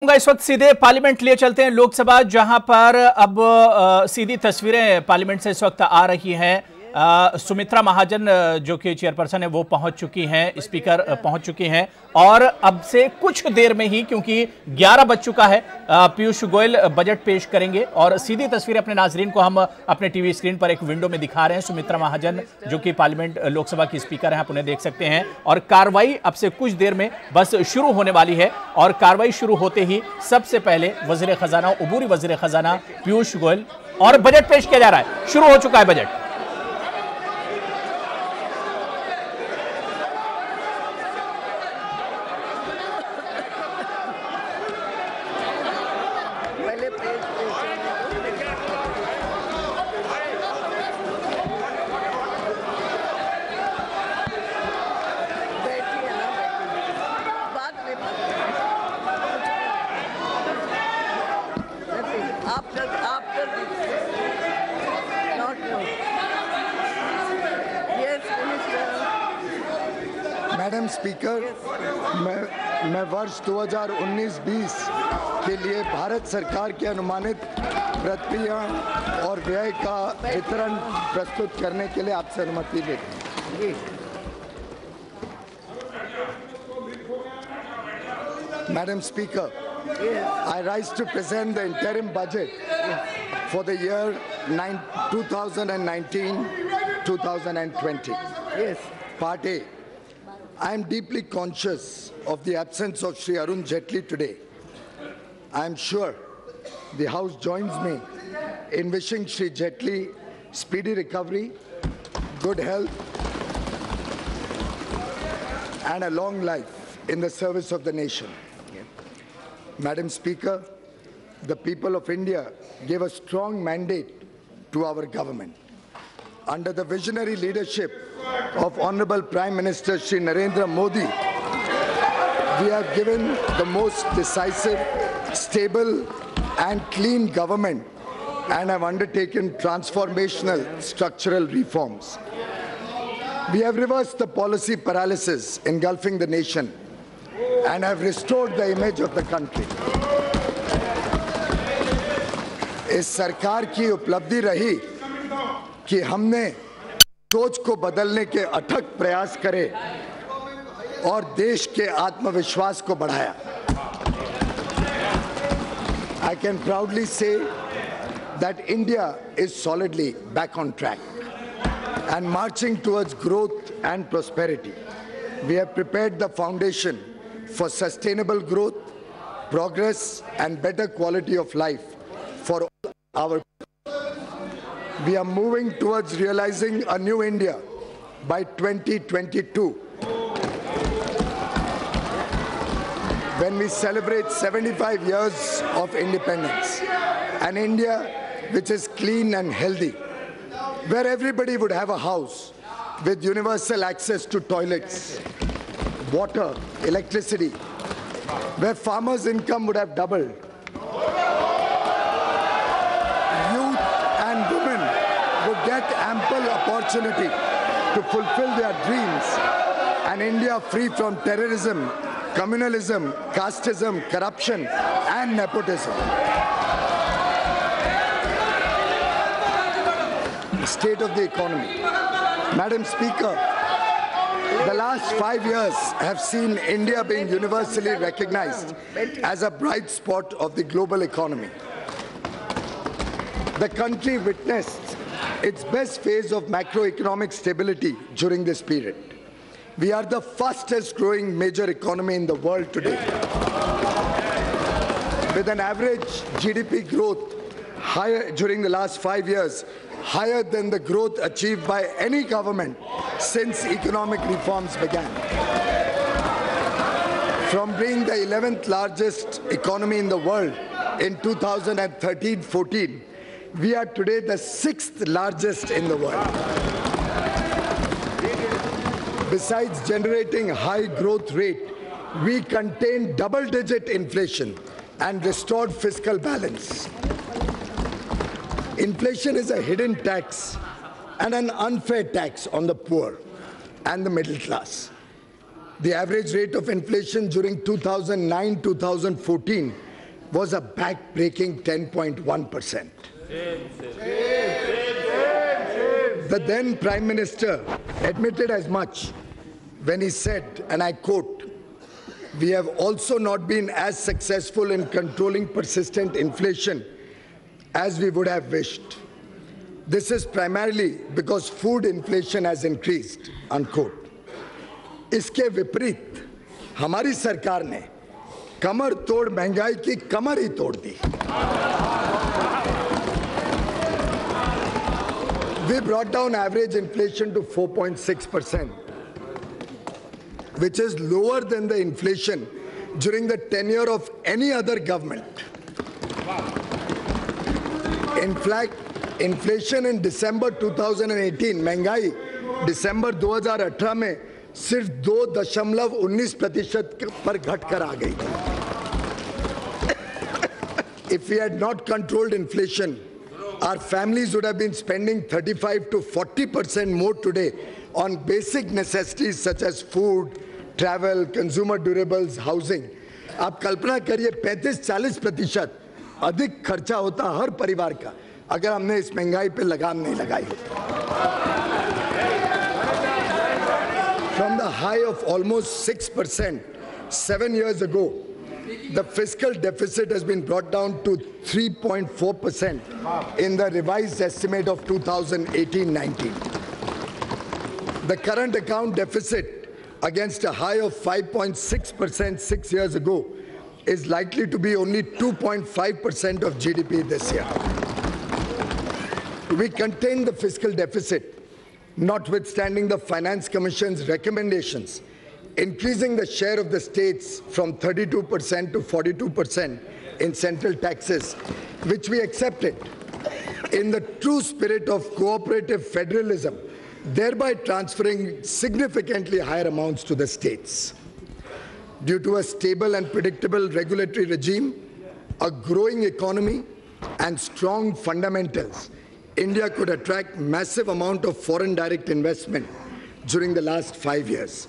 इस वक्त सीधे पार्लियामेंट लिए चलते हैं लोकसभा, जहां पर अब सीधी तस्वीरें पार्लियामेंट से इस वक्त आ रही हैं। सुमित्रा महाजन जो कि चेयरपर्सन है वो पहुंच चुकी हैं, स्पीकर पहुंच चुकी हैं और अब से कुछ देर में ही, क्योंकि 11 बज चुका है, पीयूष गोयल बजट पेश करेंगे और सीधी तस्वीरें अपने नाजरीन को हम अपने टीवी स्क्रीन पर एक विंडो में दिखा रहे हैं। सुमित्रा महाजन जो कि पार्लियामेंट लोकसभा की स्पीकर हैं, आप उन्हें देख सकते हैं और कार्रवाई अब से कुछ देर में बस शुरू होने वाली है और कार्रवाई शुरू होते ही सबसे पहले वजीर खजाना, उबूरी वजीर खजाना पीयूष गोयल, और बजट पेश किया जा रहा है। शुरू हो चुका है बजट। मैडम स्पीकर, मैं वर्ष 2019-20 के लिए भारत सरकार की अनुमानित प्रक्रिया और व्यय का वितरण प्रस्तुत करने के लिए आपसे अनुमति लेती हूँ। Madam Speaker, I rise to present the interim budget for the year 2019-2020. Yes. Part A. I am deeply conscious of the absence of Shri Arun Jaitley today. I am sure the House joins me in wishing Shri Jaitley speedy recovery, good health, and a long life in the service of the nation. Madam Speaker, the people of India gave a strong mandate to our government. Under the visionary leadership of Honorable Prime Minister Shri Narendra Modi, we have given the most decisive, stable and clean government and have undertaken transformational structural reforms. We have reversed the policy paralysis engulfing the nation and have restored the image of the country. इस सरकार की उपलब्धि रही कि हमने सोच को बदलने के अथक प्रयास करे और देश के आत्मविश्वास को बढ़ाया. I can proudly say that India is solidly back on track and marching towards growth and prosperity. We have prepared the foundation for sustainable growth, progress, and better quality of life for all our people. We are moving towards realizing a new India by 2022, when we celebrate 75 years of independence. An India which is clean and healthy, where everybody would have a house with universal access to toilets, water, electricity, where farmers' income would have doubled. Youth and women would get ample opportunity to fulfill their dreams. An India free from terrorism, communalism, casteism, corruption, and nepotism. The state of the economy. Madam Speaker, the last 5 years have seen India being universally recognized as a bright spot of the global economy. The country witnessed its best phase of macroeconomic stability during this period. We are the fastest growing major economy in the world today, with an average GDP growth higher during the last 5 years, higher than the growth achieved by any government since economic reforms began. From being the 11th largest economy in the world in 2013-14, we are today the 6th largest in the world. Besides generating high growth rate, we contained double-digit inflation and restored fiscal balance. Inflation is a hidden tax and an unfair tax on the poor and the middle class. The average rate of inflation during 2009-2014 was a back-breaking 10.1%. The then Prime Minister admitted as much when he said, and I quote, "We have also not been as successful in controlling persistent inflation as we would have wished. This is primarily because food inflation has increased," unquote. इसके विपरीत हमारी सरकार ने कमर तोड़ महंगाई की कमर ही तोड़ दी. We brought down average inflation to 4.6%, which is lower than the inflation during the tenure of any other government. In fact, inflation in December 2018, महंगाई दिसंबर 2018 में सिर्फ 2.19% पर घटकर आ गई. If we had not controlled inflation, our families would have been spending 35 to 40% more today on basic necessities such as food, travel, consumer durables, housing. आप कल्पना करिए 35-40% अधिक खर्चा होता हर परिवार का अगर हमने इस महंगाई पे लगाम नहीं लगाई होती. From the high of almost 6% 7 years ago, the fiscal deficit has been brought down to 3.4% in the revised estimate of 2018-19. The current account deficit, against a high of 5.6% 6 years ago, is likely to be only 2.5% of GDP this year. We contained the fiscal deficit, notwithstanding the Finance Commission's recommendations, increasing the share of the states from 32% to 42% in central taxes, which we accepted in the true spirit of cooperative federalism, thereby transferring significantly higher amounts to the states. Due to a stable and predictable regulatory regime, a growing economy, and strong fundamentals, India could attract massive amount of foreign direct investment during the last 5 years.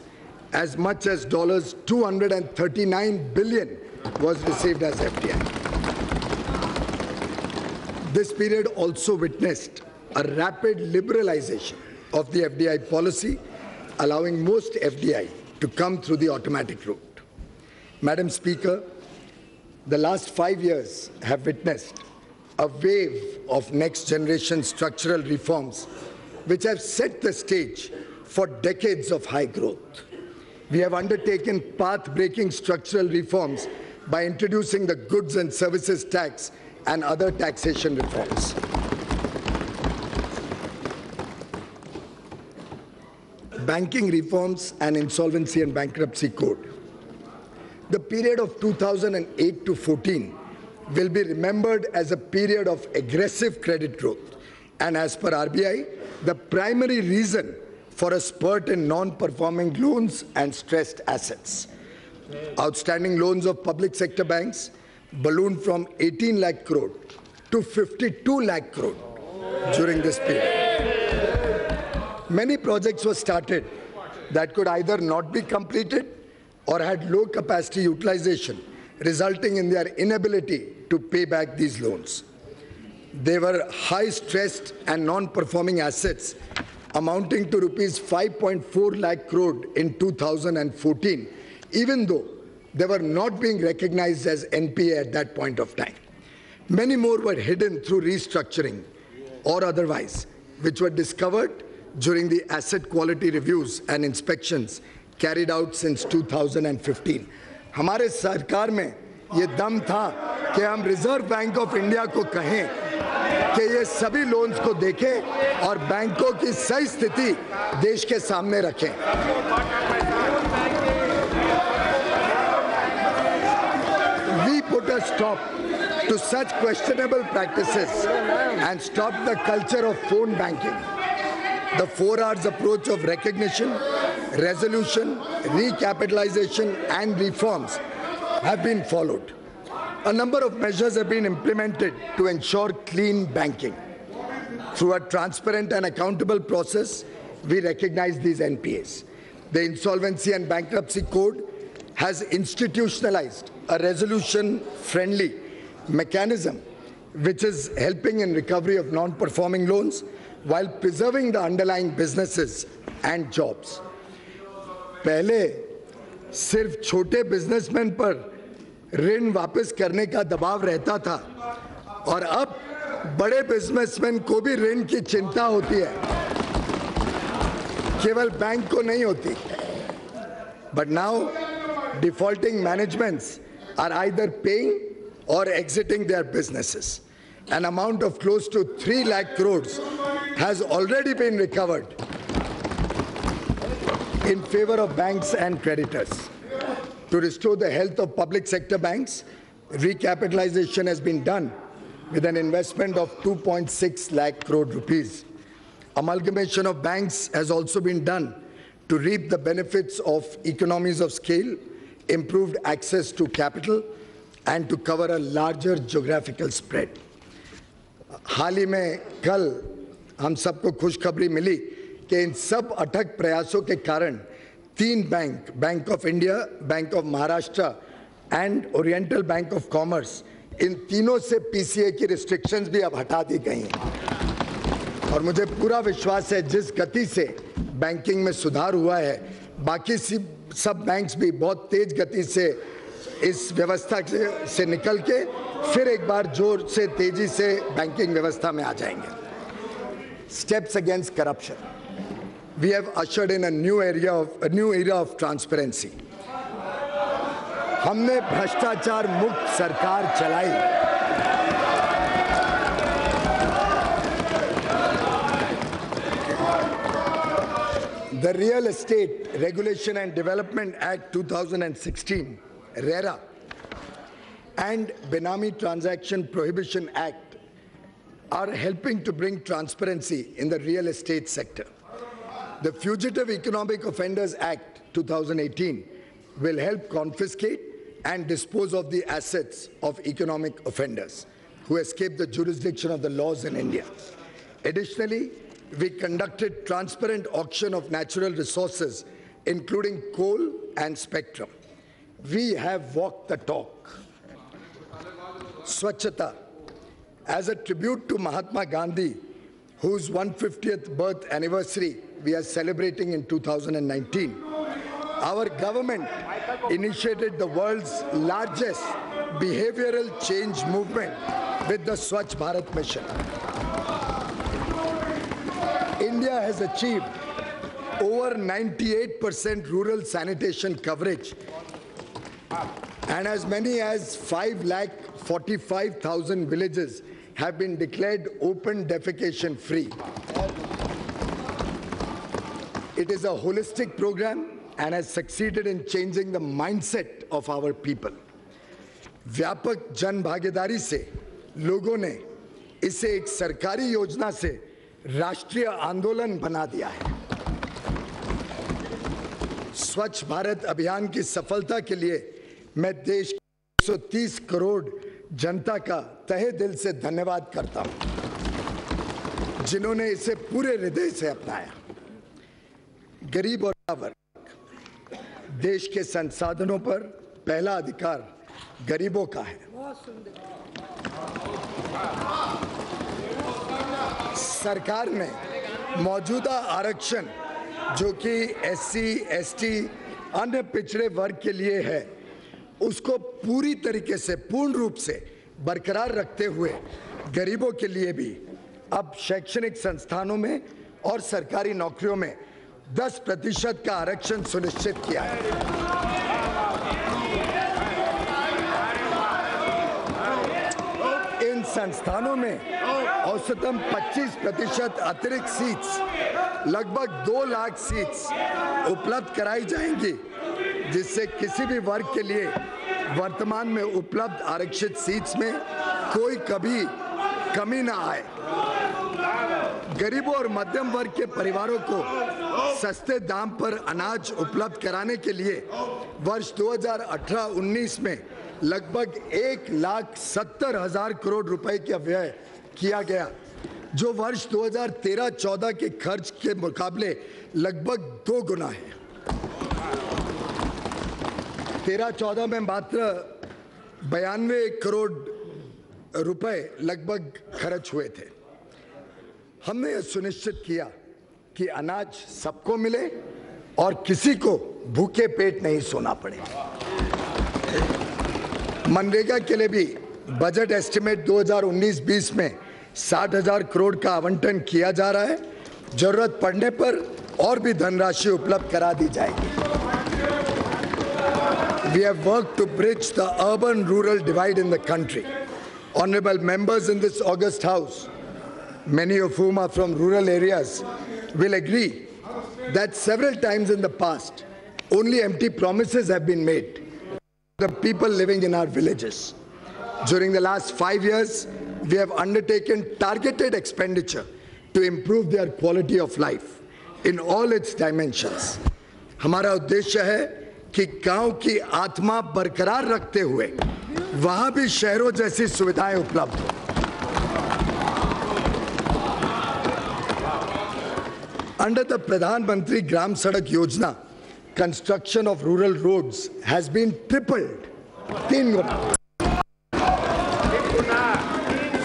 As much as $239 billion was received as FDI. This period also witnessed a rapid liberalization of the FDI policy, allowing most FDI to come through the automatic route. Madam Speaker, the last 5 years have witnessed a wave of next-generation structural reforms which have set the stage for decades of high growth. We have undertaken path-breaking structural reforms by introducing the goods and services tax and other taxation reforms. Banking reforms and insolvency and bankruptcy code. The period of 2008 to 14 will be remembered as a period of aggressive credit growth, and as per RBI, the primary reason for a spurt in non-performing loans and stressed assets. Outstanding loans of public sector banks ballooned from 18 lakh crore to 52 lakh crore during this period. Many projects were started that could either not be completed or had low capacity utilization, resulting in their inability to pay back these loans. They were high-stressed and non-performing assets amounting to rupees 5.4 lakh crore in 2014, even though they were not being recognized as NPA at that point of time. Many more were hidden through restructuring or otherwise, which were discovered during the asset quality reviews and inspections carried out since 2015. हमारे सरकार में ये दम था कि हम reserve bank of India को कहें कि ये सभी लोन्स को देखें और बैंकों की सही स्थिति देश के सामने रखें. We put a stop to such questionable practices and stopped the culture of phone banking. The 4 R's approach of recognition, resolution, recapitalization and reforms have been followed. A number of measures have been implemented to ensure clean banking. Through a transparent and accountable process, we recognize these NPAs. The Insolvency and Bankruptcy Code has institutionalized a resolution-friendly mechanism which is helping in recovery of non-performing loans while preserving the underlying businesses and jobs. पहले सिर्फ छोटे businessman पर ऋण वापस करने का दबाव रहता था और अब बड़े बिजनेसमैन को भी ऋण की चिंता होती है, केवल बैंक को नहीं होती. But now defaulting managements are either paying or exiting their businesses. An amount of close to 3 lakh crores has already been recovered in favor of banks and creditors. To restore the health of public sector banks, recapitalization has been done with an investment of 2.6 lakh crore rupees. Amalgamation of banks has also been done to reap the benefits of economies of scale, improved access to capital, and to cover a larger geographical spread. हाल ही में कल हम सबको खुशखबरी मिली कि इन सब अथक प्रयासों के कारण 3 bank, bank of India, bank of Maharashtra and oriental bank of commerce, इन तीनों से पीसीए की रिस्ट्रिक्शंस भी अब हटा दी गई हैं. और मुझे पूरा विश्वास है जिस गति से बैंकिंग में सुधार हुआ है, बाकी सब बैंक्स भी बहुत तेज गति से इस व्यवस्था से निकल के फिर एक बार जोर से तेजी से बैंकिंग व्यवस्था में आ जाएंगे. Steps against corruption. We have ushered in a new era of transparency. हमने भ्रष्टाचार मुक्त सरकार चलाई. The Real Estate Regulation and Development Act 2016, RERA, and Benami Transaction Prohibition Act are helping to bring transparency in the real estate sector. The Fugitive Economic Offenders Act 2018 will help confiscate and dispose of the assets of economic offenders who escape the jurisdiction of the laws in India. Additionally, we conducted transparent auction of natural resources, including coal and spectrum. We have walked the talk. Swachhata, as a tribute to Mahatma Gandhi, whose 150th birth anniversary we are celebrating in 2019, our government initiated the world's largest behavioral change movement with the Swachh Bharat Mission. India has achieved over 98% rural sanitation coverage, and as many as 5,45,000 villages have been declared open defecation free. It is a holistic program and has succeeded in changing the mindset of our people. व्यापक जन भागीदारी से लोगों ने इसे एक सरकारी योजना से राष्ट्रीय आंदोलन बना दिया है. स्वच्छ भारत अभियान की सफलता के लिए मैं देश की 130 करोड़ जनता का तहे दिल से धन्यवाद करता हूं, जिन्होंने इसे पूरे हृदय से अपनाया. गरीब और वर्ग, देश के संसाधनों पर पहला अधिकार गरीबों का है. सरकार ने मौजूदा आरक्षण जो कि एससी, एसटी, अन्य पिछड़े वर्ग के लिए है, उसको पूरी तरीके से पूर्ण रूप से बरकरार रखते हुए गरीबों के लिए भी अब शैक्षणिक संस्थानों में और सरकारी नौकरियों में 10% का आरक्षण सुनिश्चित किया है. इन संस्थानों में औसतन 25% अतिरिक्त सीट्स, लगभग 2 लाख सीट्स उपलब्ध कराई जाएंगी, जिससे किसी भी वर्ग के लिए वर्तमान में उपलब्ध आरक्षित सीट्स में कोई कभी कमी ना आए. गरीबों और मध्यम वर्ग के परिवारों को सस्ते दाम पर अनाज उपलब्ध कराने के लिए वर्ष 2018-19 में लगभग 1,70,000 करोड़ रुपए का व्यय किया गया, जो वर्ष 2013-14 के खर्च के मुकाबले लगभग 2 गुना है. 13-14 में मात्र 92 करोड़ रुपए लगभग खर्च हुए थे। हमने यह सुनिश्चित किया कि अनाज सबको मिले और किसी को भूखे पेट नहीं सोना पड़े। मनरेगा के लिए भी बजट एस्टिमेट 2019-20 में 60,000 करोड़ का आवंटन किया जा रहा है। जरूरत पड़ने पर और भी धनराशि उपलब्ध करा दी जाएगी। We have worked to bridge the urban-rural divide in the country. Honorable members in this august house, many of whom are from rural areas, will agree that several times in the past, only empty promises have been made to the people living in our villages. During the last 5 years, we have undertaken targeted expenditure to improve their quality of life in all its dimensions. हमारा उद्देश्य है कि गांव की आत्मा बरकरार रखते हुए वहां भी शहरों जैसी सुविधाएं उपलब्ध हो। Under the Pradhan Mantri Gram Sadak Yojana, construction of rural roads has been tripled. 3 guna.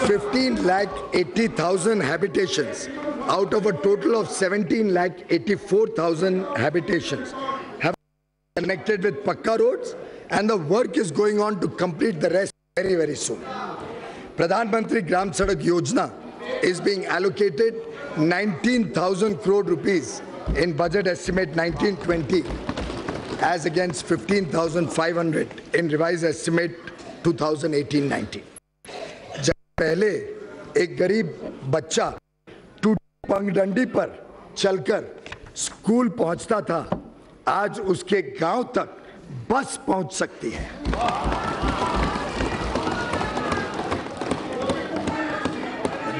15,80,000 habitations out of a total of 17,84,000 habitations have been connected with Pakka roads, and the work is going on to complete the rest very, very soon. Pradhan Mantri Gram Sadak Yojana is being allocated 19,000 crore rupees in budget estimate 1920 as against 15,500 in revised estimate 2018-19. जब पहले एक गरीब बच्चा टूटी पगडंडी पर चलकर school पहुंचता था, आज उसके गांव तक बस पहुंच सकती है।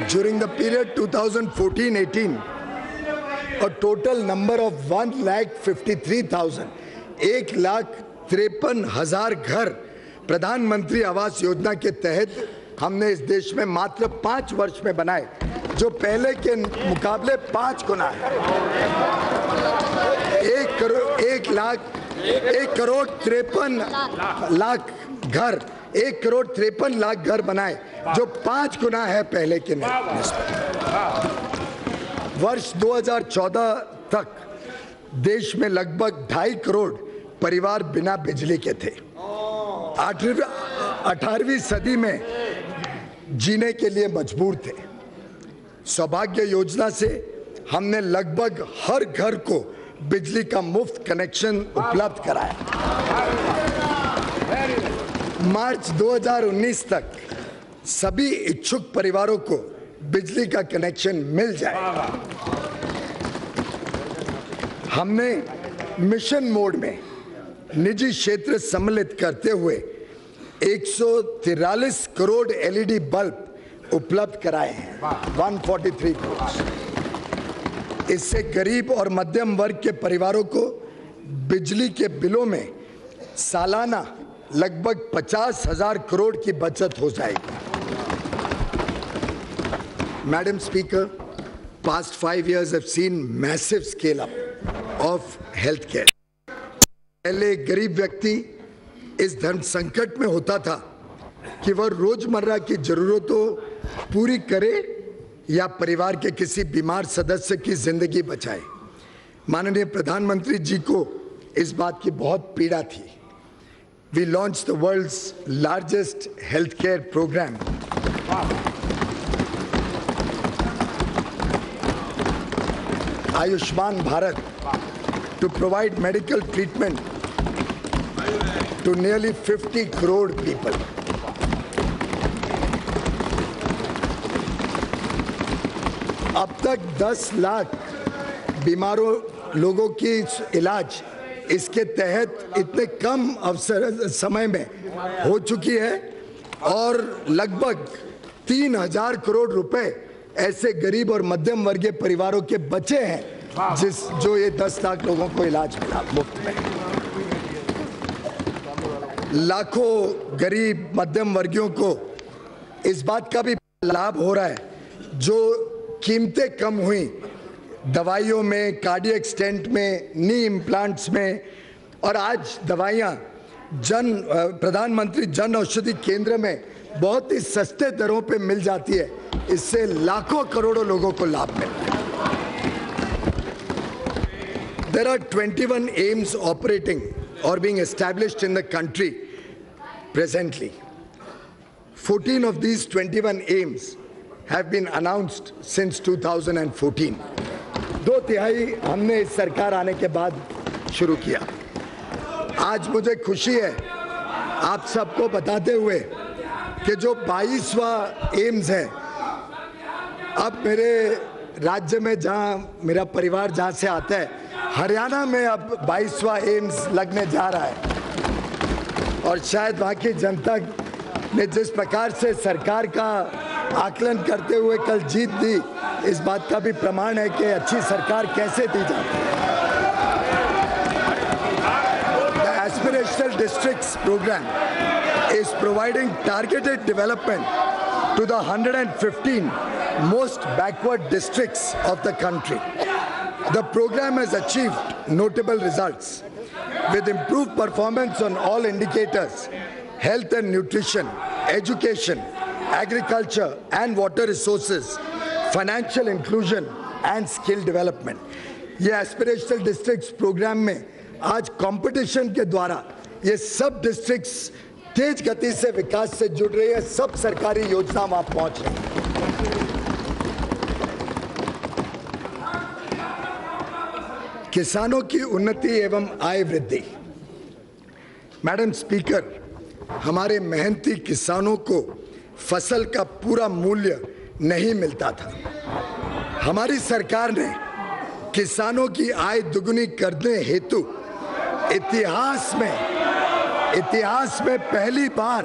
During the period 2014-18, a total number of 1,53,000, 1,53,000 घर प्रधानमंत्री आवास योजना के तहत हमने इस देश में मात्र 5 वर्ष में बनाए, जो पहले के मुकाबले 5 गुना है। 1,53,00,000 घर बनाए, जो 5 गुना है पहले के निस्बत। वर्ष 2014 तक देश में लगभग 2.5 करोड़ परिवार बिना बिजली के थे। 18वीं सदी में जीने के लिए मजबूर थे। सौभाग्य योजना से हमने लगभग हर घर को बिजली का मुफ्त कनेक्शन उपलब्ध कराया। मार्च 2019 तक सभी इच्छुक परिवारों को बिजली का कनेक्शन मिल जाएगा। हमने मिशन मोड में निजी क्षेत्र सम्मिलित करते हुए 143 करोड़ एलईडी बल्ब उपलब्ध कराए हैं, 143 करोड़। इससे गरीब और मध्यम वर्ग के परिवारों को बिजली के बिलों में सालाना लगभग 50,000 करोड़ की बचत हो जाएगी। Madam Speaker, past 5 years have seen massive scale up of healthcare. पहले गरीब व्यक्ति इस धन संकट में होता था कि वह रोजमर्रा की जरूरतों पूरी करे या परिवार के किसी बीमार सदस्य की जिंदगी बचाए। माननीय प्रधानमंत्री जी को इस बात की बहुत पीड़ा थी। We launched the world's largest healthcare program. Ayushman Bharat, to provide medical treatment to nearly 50 crore people. अब तक 10 लाख बीमारों लोगों की इलाज इसके तहत इतने कम समय में हो चुकी है और लगभग 3,000 करोड़ रुपए ऐसे गरीब और मध्यम वर्गीय परिवारों के बचे हैं जो ये 10 लाख लोगों को इलाज मिला मुफ्त में। लाखों गरीब मध्यम वर्गीयों को इस बात का भी लाभ हो रहा है, जो कीमतें कम हुई दवाइयों में, कार्डियक स्टेंट में, नी इम्प्लांट्स में, और आज दवाइयाँ प्रधानमंत्री जन औषधि केंद्र में बहुत ही सस्ते दरों पे मिल जाती है। इससे लाखों करोड़ों लोगों को लाभ मिलता है। There are 21 AIIMS operating or being established in the country presently. 14 of these 21 AIIMS have been announced since 2014. 2/3 हमने इस सरकार आने के बाद शुरू किया। आज मुझे खुशी है आप सबको बताते हुए कि जो 22वां एम्स है, अब मेरे राज्य में, जहां मेरा परिवार जहां से आता है, हरियाणा में अब 22वां एम्स लगने जा रहा है। और शायद वहाँ की जनता ने जिस प्रकार से सरकार का आकलन करते हुए कल जीत दी, इस बात का भी प्रमाण है कि अच्छी सरकार कैसे दी जाती है। The Aspirational Districts program is providing targeted development to the 115 most backward districts of the country. The program has achieved notable results with improved performance on all indicators: health and nutrition, education, agriculture and water resources, financial inclusion and skill development. ये aspirational districts programme में आज competition के द्वारा ये सब districts तेज गति से विकास से जुड़ रही है। सब सरकारी योजना वहां पहुंच रही है। किसानों की उन्नति एवं आय वृद्धि। मैडम स्पीकर, हमारे मेहनती किसानों को फसल का पूरा मूल्य नहीं मिलता था। हमारी सरकार ने किसानों की आय दुगुनी करने हेतु इतिहास में पहली बार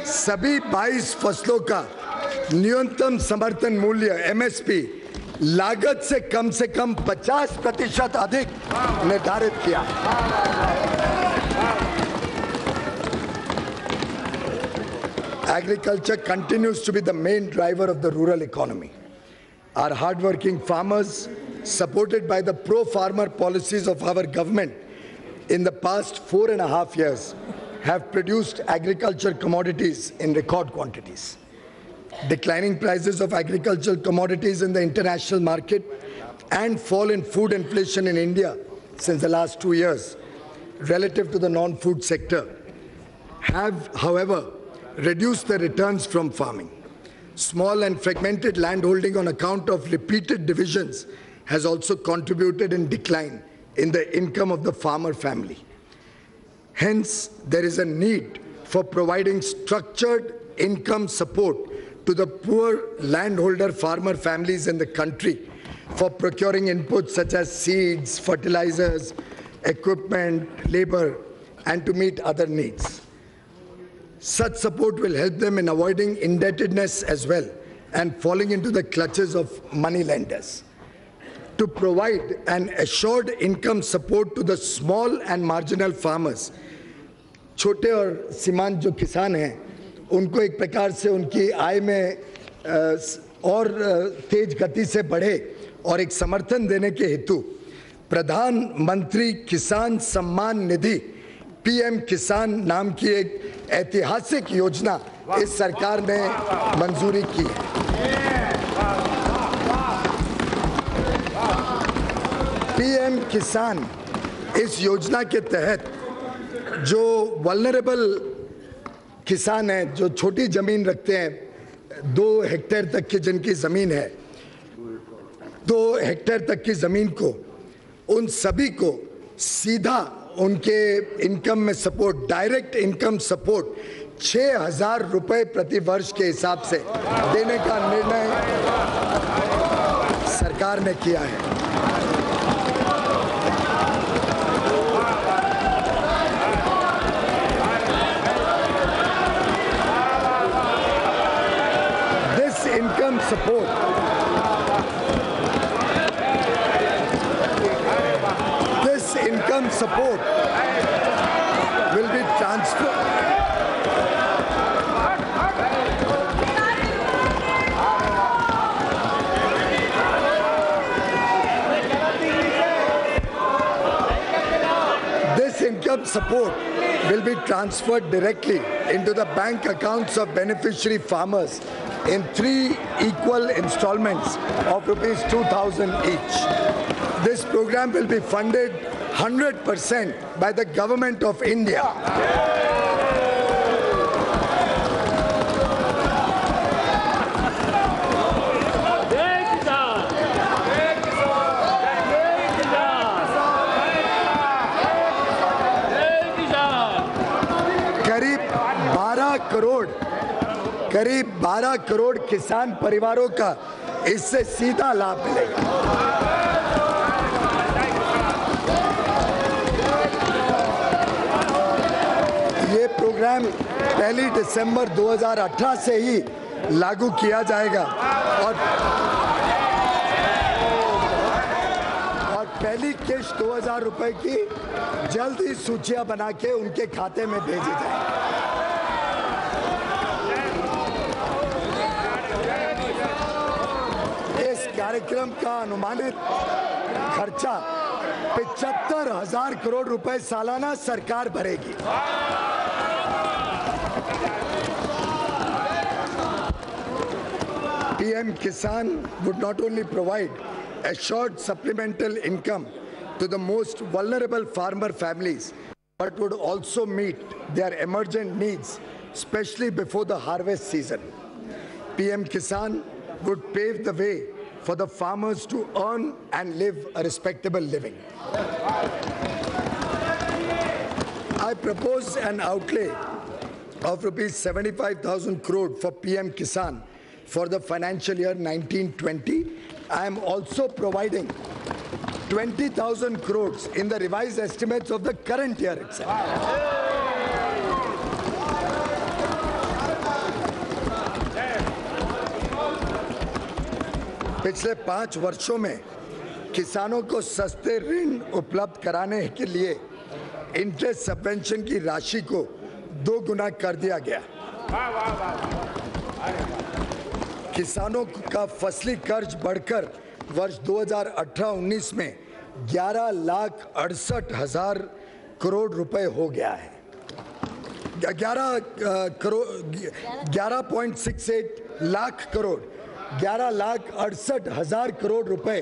सभी 22 फसलों का न्यूनतम समर्थन मूल्य एमएसपी लागत से कम 50% अधिक निर्धारित किया। Agriculture continues to be the main driver of the rural economy. Our hardworking farmers, supported by the pro-farmer policies of our government in the past 4.5 years, have produced agriculture commodities in record quantities. Declining prices of agricultural commodities in the international market and fall in food inflation in India since the last 2 years relative to the non-food sector have, however, reduced the returns from farming. Small and fragmented landholding on account of repeated divisions has also contributed in decline in the income of the farmer family. Hence, there is a need for providing structured income support to the poor landholder farmer families in the country for procuring inputs such as seeds, fertilizers, equipment, labor, and to meet other needs. Such support will help them in avoiding indebtedness as well and falling into the clutches of money lenders. To provide an assured income support to the small and marginal farmers, छोटे और सीमांत जो किसान हैं, उनको एक प्रकार से उनकी आय में और तेज गति से बढ़े और एक समर्थन देने के हेतु प्रधानमंत्री किसान सम्मान निधि पीएम किसान नाम की एक ऐतिहासिक योजना इस सरकार ने मंजूरी की है। पीएम किसान इस योजना के तहत जो वल्नरेबल किसान हैं, जो छोटी जमीन रखते हैं, 2 हेक्टेयर तक की जिनकी जमीन है, 2 हेक्टेयर तक की जमीन को, उन सभी को सीधा उनके इनकम में सपोर्ट, डायरेक्ट इनकम सपोर्ट 6,000 रुपए प्रति वर्ष के हिसाब से देने का निर्णय सरकार ने किया है। This income support will be transferred. This income support will be transferred directly into the bank accounts of beneficiary farmers in 3 equal installments of rupees 2,000 each. This program will be funded 100% by the Government of India. करीब 12 करोड़ किसान परिवारों का इससे सीधा लाभ मिलेगा। ये programme 1 दिसंबर 2018 से ही लागू किया जाएगा और पहली किश्त 2,000 रुपए की जल्द ही सूचियां बना के उनके खाते में भेजी जाएगी। कार्यक्रम का अनुमानित खर्चा 75,000 करोड़ रुपए सालाना सरकार भरेगी। PM Kisan would not only provide assured supplemental income to the most vulnerable farmer families, but would also meet their emergent needs, especially before the harvest season. PM Kisan would pave the way for the farmers to earn and live a respectable living. I propose an outlay of rupees 75,000 crore for PM Kisan for the financial year 1920. I am also providing 20,000 crores in the revised estimates of the current year itself. पिछले 5 वर्षों में किसानों को सस्ते ऋण उपलब्ध कराने के लिए इंटरेस्ट सबवेंशन की राशि को 2 गुना कर दिया गया। किसानों का फसली कर्ज बढ़कर वर्ष 2018-19 में 11,68,000 करोड़ रुपए हो गया है। 11.68 लाख करोड़ 11,68,000 करोड़ रुपए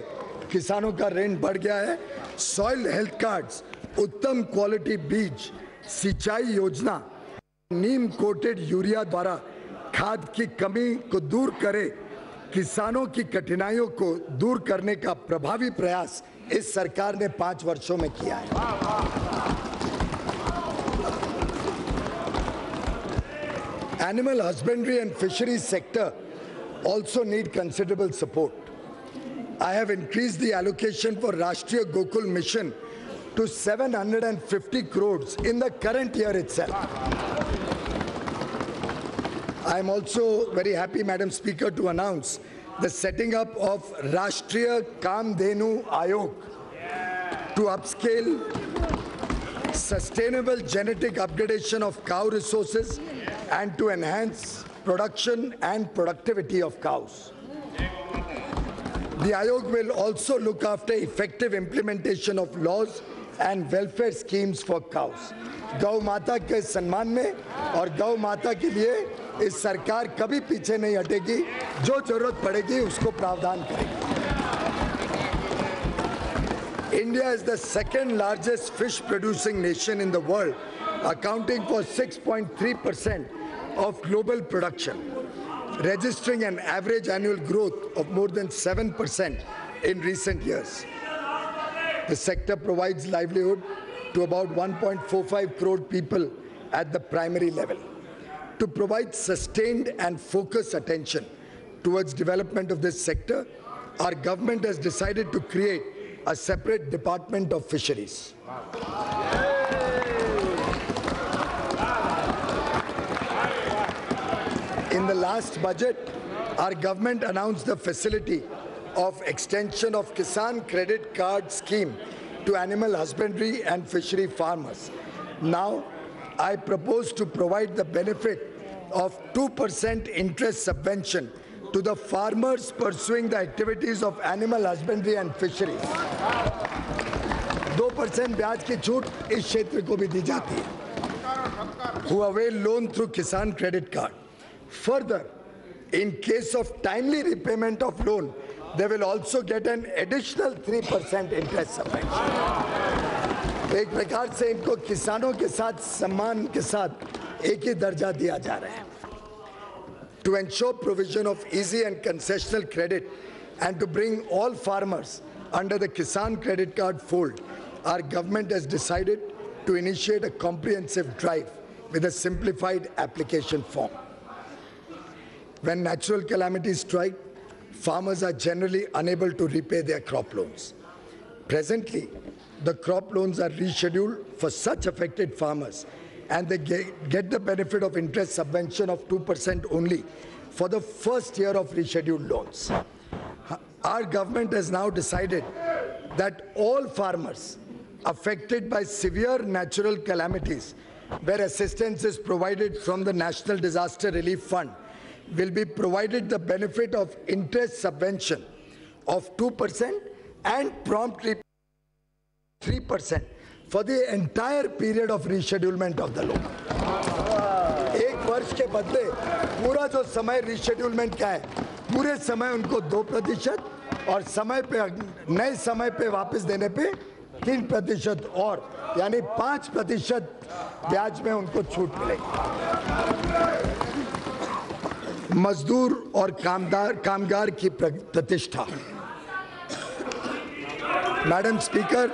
किसानों का ऋण बढ़ गया है। सॉइल हेल्थ कार्ड्स, उत्तम क्वालिटी बीज, सिंचाई योजना, नीम कोटेड यूरिया द्वारा खाद की कमी को दूर करे, किसानों की कठिनाइयों को दूर करने का प्रभावी प्रयास इस सरकार ने 5 वर्षों में किया है। Animal husbandry and fisheries sector also need considerable support. I have increased the allocation for Rashtriya Gokul Mission to 750 crores in the current year itself. I am also very happy, Madam Speaker, to announce the setting up of Rashtriya Kamdhenu Ayog to upscale sustainable genetic upgradation of cow resources and to enhance production and productivity of cows. The Ayog will also look after effective implementation of laws and welfare schemes for cows. गौ माता के सम्मान में और गौ माता के लिए इस सरकार कभी पीछे नहीं हटेगी, जो जरूरत पड़ेगी उसको प्रावधान करेगी। India is the second largest fish producing nation in the world, accounting for 6.3% of global production, registering an average annual growth of more than 7% in recent years. The sector provides livelihood to about 1.45 crore people at the primary level. To provide sustained and focused attention towards development of this sector, our government has decided to create a separate department of fisheries. In the last budget, our government announced the facility of extension of Kisan Credit Card Scheme to animal husbandry and fishery farmers. Now, I propose to provide the benefit of 2% interest subvention to the farmers pursuing the activities of animal husbandry and fisheries. 2% ब्याज की छूट इस क्षेत्र को भी दी जाती है। who avail loan through Kisan Credit Card. Further, in case of timely repayment of loan, they will also get an additional 3% interest subvention. एक प्रकार से इनको किसानों के साथ सम्मान के साथ एक ही दर्जा दिया जा रहा है. To ensure provision of easy and concessional credit and to bring all farmers under the Kisan Credit Card fold, our government has decided to initiate a comprehensive drive with a simplified application form. When natural calamities strike, farmers are generally unable to repay their crop loans. Presently, the crop loans are rescheduled for such affected farmers, and they get the benefit of interest subvention of 2% only for the first year of rescheduled loans. Our government has now decided that all farmers affected by severe natural calamities, where assistance is provided from the National Disaster Relief Fund, will be provided the benefit of interest subvention of 2% and prompt 3% for the entire period of reschedulement of the loan. एक वर्ष के बदले पूरा जो समय reschedulement का है, पूरे समय उनको 2% और समय पे नए समय पे वापस देने पे 3% और यानी 5% ब्याज में उनको छूट मिलेगी. मजदूर और कामगार की प्रतिष्ठा. मैडम स्पीकर,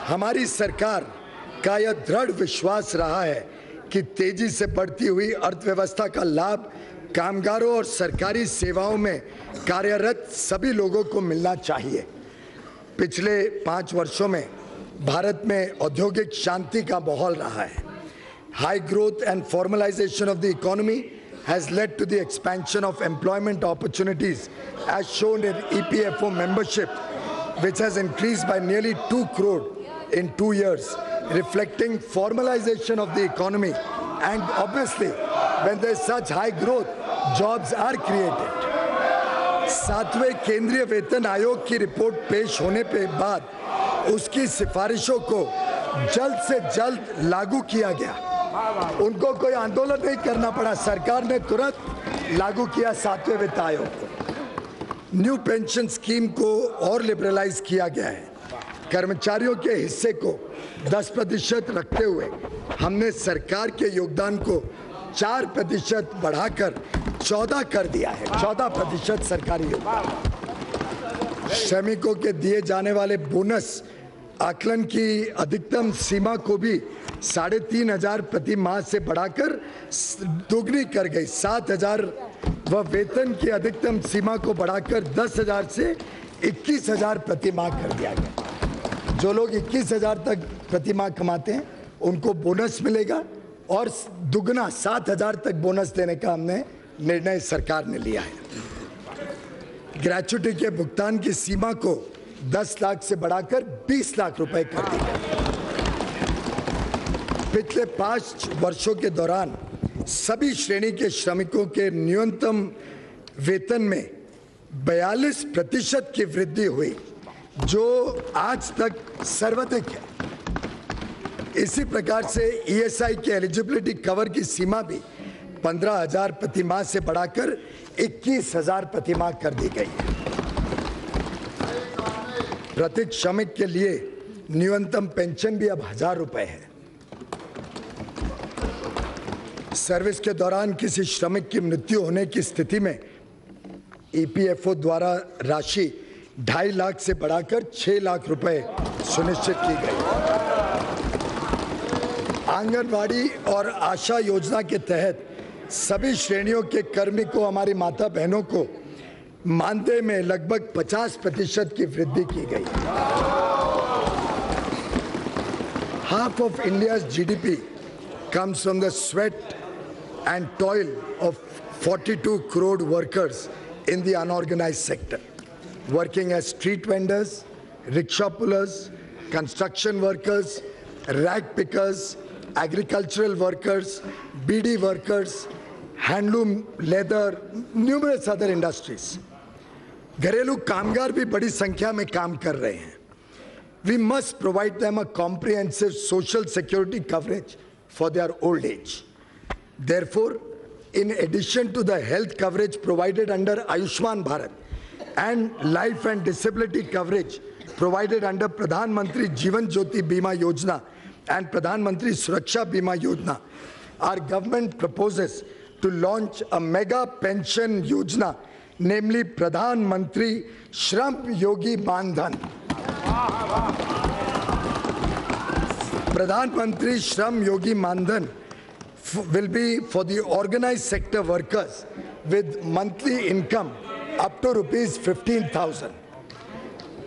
हमारी सरकार का यह दृढ़ विश्वास रहा है कि तेजी से बढ़ती हुई अर्थव्यवस्था का लाभ कामगारों और सरकारी सेवाओं में कार्यरत सभी लोगों को मिलना चाहिए. पिछले 5 वर्षों में भारत में औद्योगिक शांति का माहौल रहा है. High growth and formalisation of the economy has led to the expansion of employment opportunities as shown in EPFO membership, which has increased by nearly 2 crore in 2 years, reflecting formalization of the economy. And obviously, when there is such high growth, jobs are created. 7वें केंद्रीय वेतन आयोग की report पेश होने के बाद उसकी सिफारिशों को जल्द से जल्द लागू किया गया. उनको कोई आंदोलन नहीं करना पड़ा, सरकार ने तुरंत लागू किया 7वें वित्त आयोग को. न्यू पेंशन स्कीम को और लिबरलाइज किया गया है. कर्मचारियों के हिस्से को 10% रखते हुए हमने सरकार के योगदान को 4% बढ़ाकर 14 कर दिया है. 14% सरकारी योगदान. श्रमिकों के दिए जाने वाले बोनस आकलन की अधिकतम सीमा को भी 3,500 प्रति माह से बढ़ाकर दोगुनी कर गई. 7,000 व वेतन की अधिकतम सीमा को बढ़ाकर 10,000 से 21,000 प्रति माह कर दिया गया. जो लोग 21,000 तक प्रति माह कमाते हैं उनको बोनस मिलेगा और दुगना 7,000 तक बोनस देने का हमने निर्णय सरकार ने लिया है. ग्रेच्युटी के भुगतान की सीमा को 10 लाख से बढ़ाकर 20 लाख रुपए कर दी गई. पिछले 5 वर्षों के दौरान सभी श्रेणी के श्रमिकों के न्यूनतम वेतन में 42% की वृद्धि हुई, जो आज तक सर्वाधिक है. इसी प्रकार से ESI के एलिजिबिलिटी कवर की सीमा भी 15,000 प्रति माह से बढ़ाकर 21,000 प्रति माह कर दी गई है. प्रत्येक श्रमिक के लिए न्यूनतम पेंशन भी अब 1,000 रुपए है. सर्विस के दौरान किसी श्रमिक की मृत्यु होने की स्थिति में EPFO द्वारा राशि 2.5 लाख से बढ़ाकर 6 लाख रुपए सुनिश्चित की गई. आंगनवाड़ी और आशा योजना के तहत सभी श्रेणियों के कार्मिकों, हमारी माता बहनों को मानदेय में लगभग 50% की वृद्धि की गई. Half of India's GDP comes from the sweat and toil of 42 crore workers in the unorganized sector, working as street vendors, rickshaw pullers, construction workers, rag pickers, agricultural workers, BD workers, handloom, leather, numerous other industries. घरेलू कामगार भी बड़ी संख्या में काम कर रहे हैं. We must provide them a comprehensive social security coverage for their old age. Therefore, in addition to the health coverage provided under Ayushman Bharat and life and disability coverage provided under Pradhan Mantri Jeevan Jyoti Bima Yojana and Pradhan Mantri Suraksha Bima Yojana, our government proposes to launch a mega pension yojana, namely Pradhan Mantri Shram Yogi Man Dhan. Pradhan Mantri Shram Yogi Man Dhan will be for the organized sector workers with monthly income up to rupees 15,000.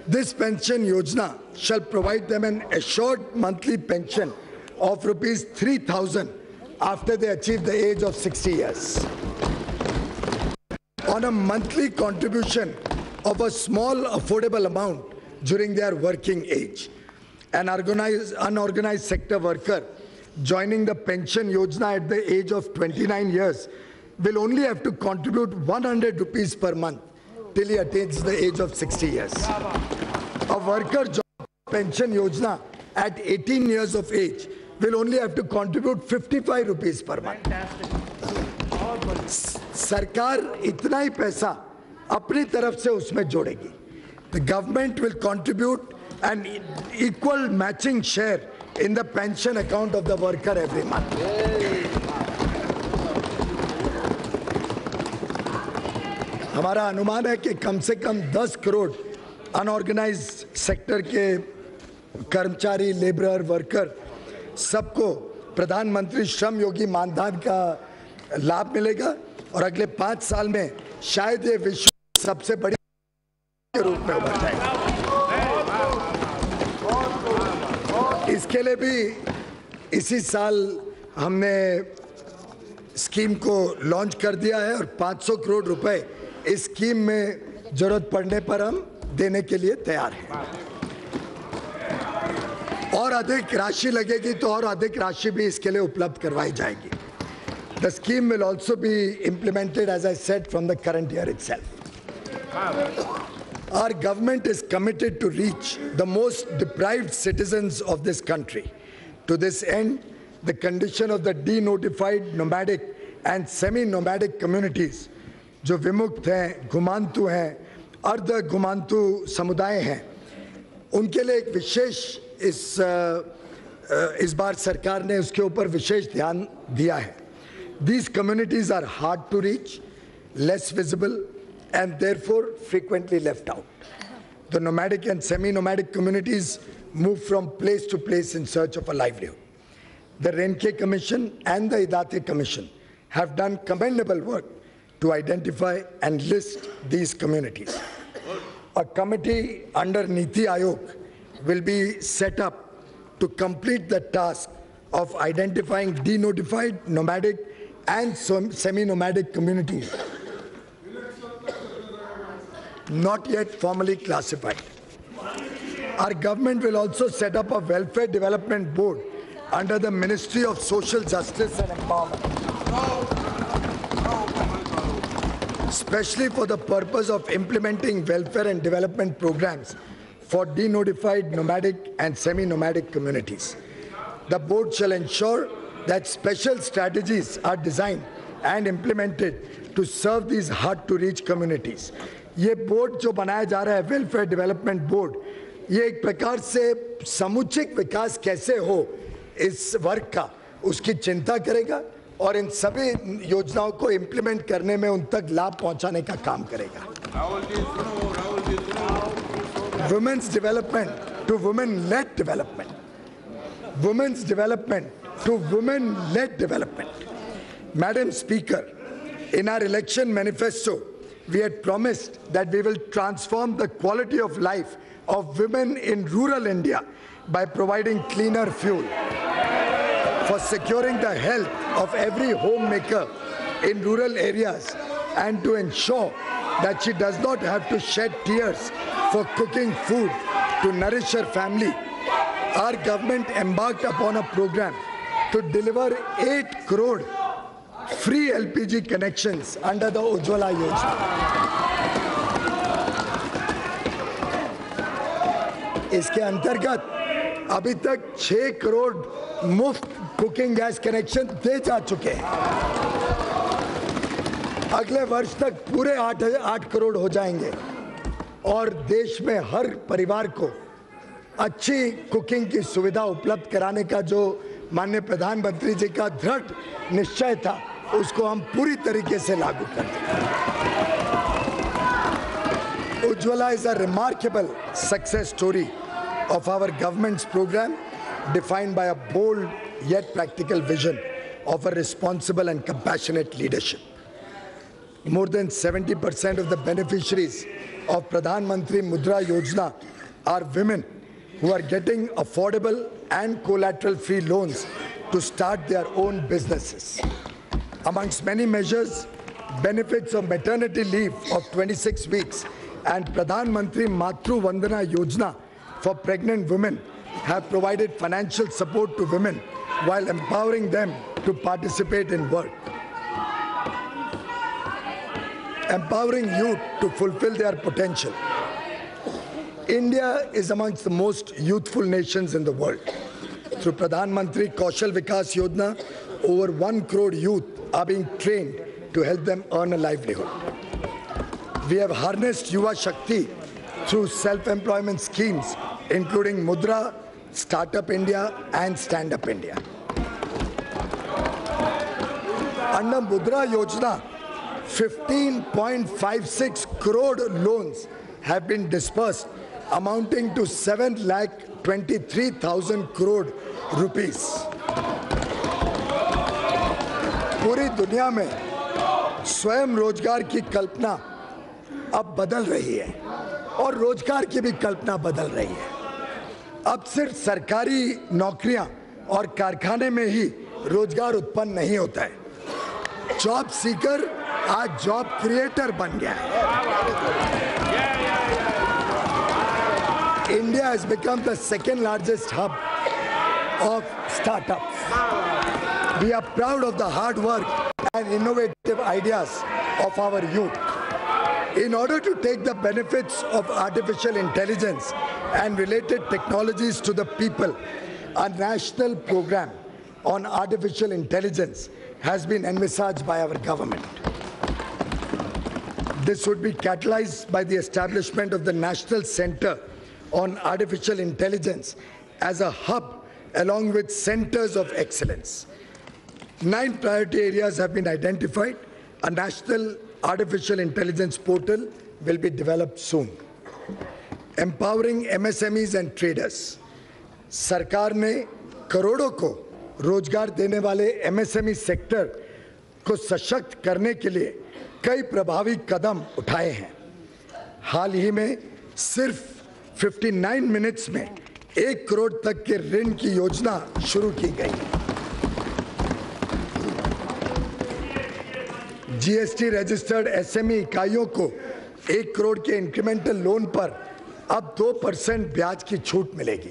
This pension yojana shall provide them an assured monthly pension of rupees 3,000 after they achieve the age of 60 years. On a monthly contribution of a small affordable amount during their working age, an unorganized sector worker joining the pension yojana at the age of 29 years will only have to contribute 100 rupees per month till he attains the age of 60 years. A worker joining pension yojana at 18 years of age will only have to contribute 55 rupees per month. सरकार इतना ही पैसा अपनी तरफ से उसमें जोड़ेगी. The government will contribute an equal matching share in the pension account of the worker every month. हमारा अनुमान है कि कम से कम 10 करोड़ अनऑर्गेनाइज्ड सेक्टर के कर्मचारी, लेबरर, वर्कर सबको प्रधानमंत्री श्रम योगी मानधन का लाभ मिलेगा और अगले 5 साल में शायद ये विश्व सबसे बड़ी के रूप में उभर जाएगा. इसके लिए भी इसी साल हमने स्कीम को लॉन्च कर दिया है और 500 करोड़ रुपए इस स्कीम में जरूरत पड़ने पर हम देने के लिए तैयार हैं. और अधिक राशि लगेगी तो और अधिक राशि भी इसके लिए उपलब्ध करवाई जाएगी. The scheme will also be implemented, as I said, from the current year itself. Our government is committed to reach the most deprived citizens of this country. To this end, the condition of the denotified, nomadic and semi-nomadic communities, जो विमुक्त हैं, घुमांतु हैं, अर्ध घुमांतु समुदाय हैं, उनके लिए एक विशेष इस बार सरकार ने उसके ऊपर विशेष ध्यान दिया है. These communities are hard to reach, less visible, and therefore frequently left out. The nomadic and semi-nomadic communities move from place to place in search of a livelihood. The Renke Commission and the Idate Commission have done commendable work to identify and list these communities. A committee under Niti Aayog will be set up to complete the task of identifying denotified, nomadic, and semi-nomadic communities not yet formally classified. Our government will also set up a welfare development board under the Ministry of Social Justice and Empowerment, especially for the purpose of implementing welfare and development programs for denotified, nomadic and semi-nomadic communities. The board shall ensure that special strategies are designed and implemented to serve these hard-to-reach communities. ये board जो बनाया जा रहा है, welfare development board, ये एक प्रकार से समुचित विकास कैसे हो इस वर्ग का, उसकी चिंता करेगा और इन सभी योजनाओं को इम्प्लीमेंट करने में उन तक लाभ पहुंचाने का काम करेगा. Women's development to women led development, women's development to women-led development. Madam Speaker, in our election manifesto, we had promised that we will transform the quality of life of women in rural India by providing cleaner fuel, for securing the health of every homemaker in rural areas, and to ensure that she does not have to shed tears for cooking food to nourish her family. Our government embarked upon a program to deliver 8 crore free LPG connections under the Ujjwala Yojana. इसके अंतर्गत अभी तक 6 करोड़ मुफ्त cooking gas connection दे जा चुके हैं। अगले वर्ष तक पूरे 8 करोड़ हो जाएंगे और देश में हर परिवार को अच्छी कुकिंग की सुविधा उपलब्ध कराने का जो माननीय प्रधानमंत्री जी का दृढ़ निश्चय था, उसको हम पूरी तरीके से लागू करते हैं। Ujjwala is a remarkable success story of our government's program, defined by a bold yet practical vision of a responsible and compassionate leadership. More than 70% of the beneficiaries of Pradhan Mantri Mudra Yojana are women who are getting affordable and collateral-free loans to start their own businesses. Amongst many measures, benefits of maternity leave of 26 weeks and Pradhan Mantri Matru Vandana Yojana for pregnant women have provided financial support to women while empowering them to participate in work. Empowering youth to fulfill their potential. India is amongst the most youthful nations in the world. Through Pradhan Mantri Kaushal Vikas Yojana, over 1 crore youth are being trained to help them earn a livelihood. We have harnessed Yuva Shakti through self-employment schemes, including Mudra, Startup India, and Stand Up India. Under Mudra Yojana, 15.56 crore loans have been disbursed, amounting to 7,23,000 crore rupees. पूरी दुनिया में स्वयं रोजगार की कल्पना अब बदल रही है और रोजगार की भी कल्पना बदल रही है। अब सिर्फ सरकारी नौकरियां और कारखाने में ही रोजगार उत्पन्न नहीं होता है। जॉब सीकर आज जॉब क्रिएटर बन गया है। India has become the second largest hub of startups. We are proud of the hard work and innovative ideas of our youth. In order to take the benefits of artificial intelligence and related technologies to the people, a national program on artificial intelligence has been envisaged by our government. This would be catalyzed by the establishment of the National Center on Artificial Intelligence as a hub along with centers of excellence. 9 priority areas have been identified. A national artificial intelligence portal will be developed soon. Empowering MSMEs and traders. सरकार ने करोड़ों को रोजगार देने वाले MSME sector को सशक्त करने के लिए कई प्रभावी कदम उठाए हैं। हाल ही में सिर्फ 59 मिनट्स में 1 करोड़ तक के ऋण की योजना शुरू की गई। जीएसटी रजिस्टर्ड एसएमई इकाइयों को 1 करोड़ के इंक्रीमेंटल लोन पर अब 2% ब्याज की छूट मिलेगी।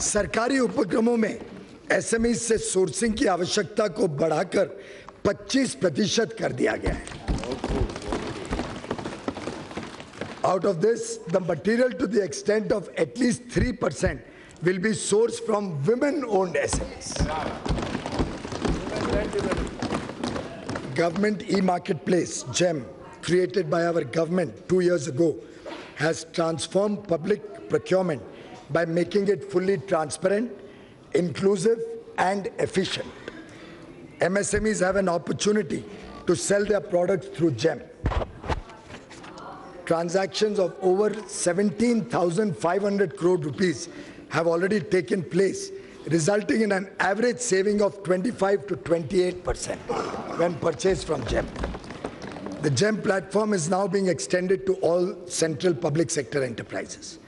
सरकारी उपक्रमों में एसएमई से सोर्सिंग की आवश्यकता को बढ़ाकर 25% कर दिया गया है। Out of this, the material to the extent of at least 3% will be sourced from women-owned SMEs. Government e-marketplace, GEM, created by our government 2 years ago, has transformed public procurement by making it fully transparent, inclusive, and efficient. MSMEs have an opportunity to sell their products through GEM. Transactions of over 17,500 crore rupees have already taken place, resulting in an average saving of 25 to 28% when purchased from GEM. The GEM platform is now being extended to all central public sector enterprises.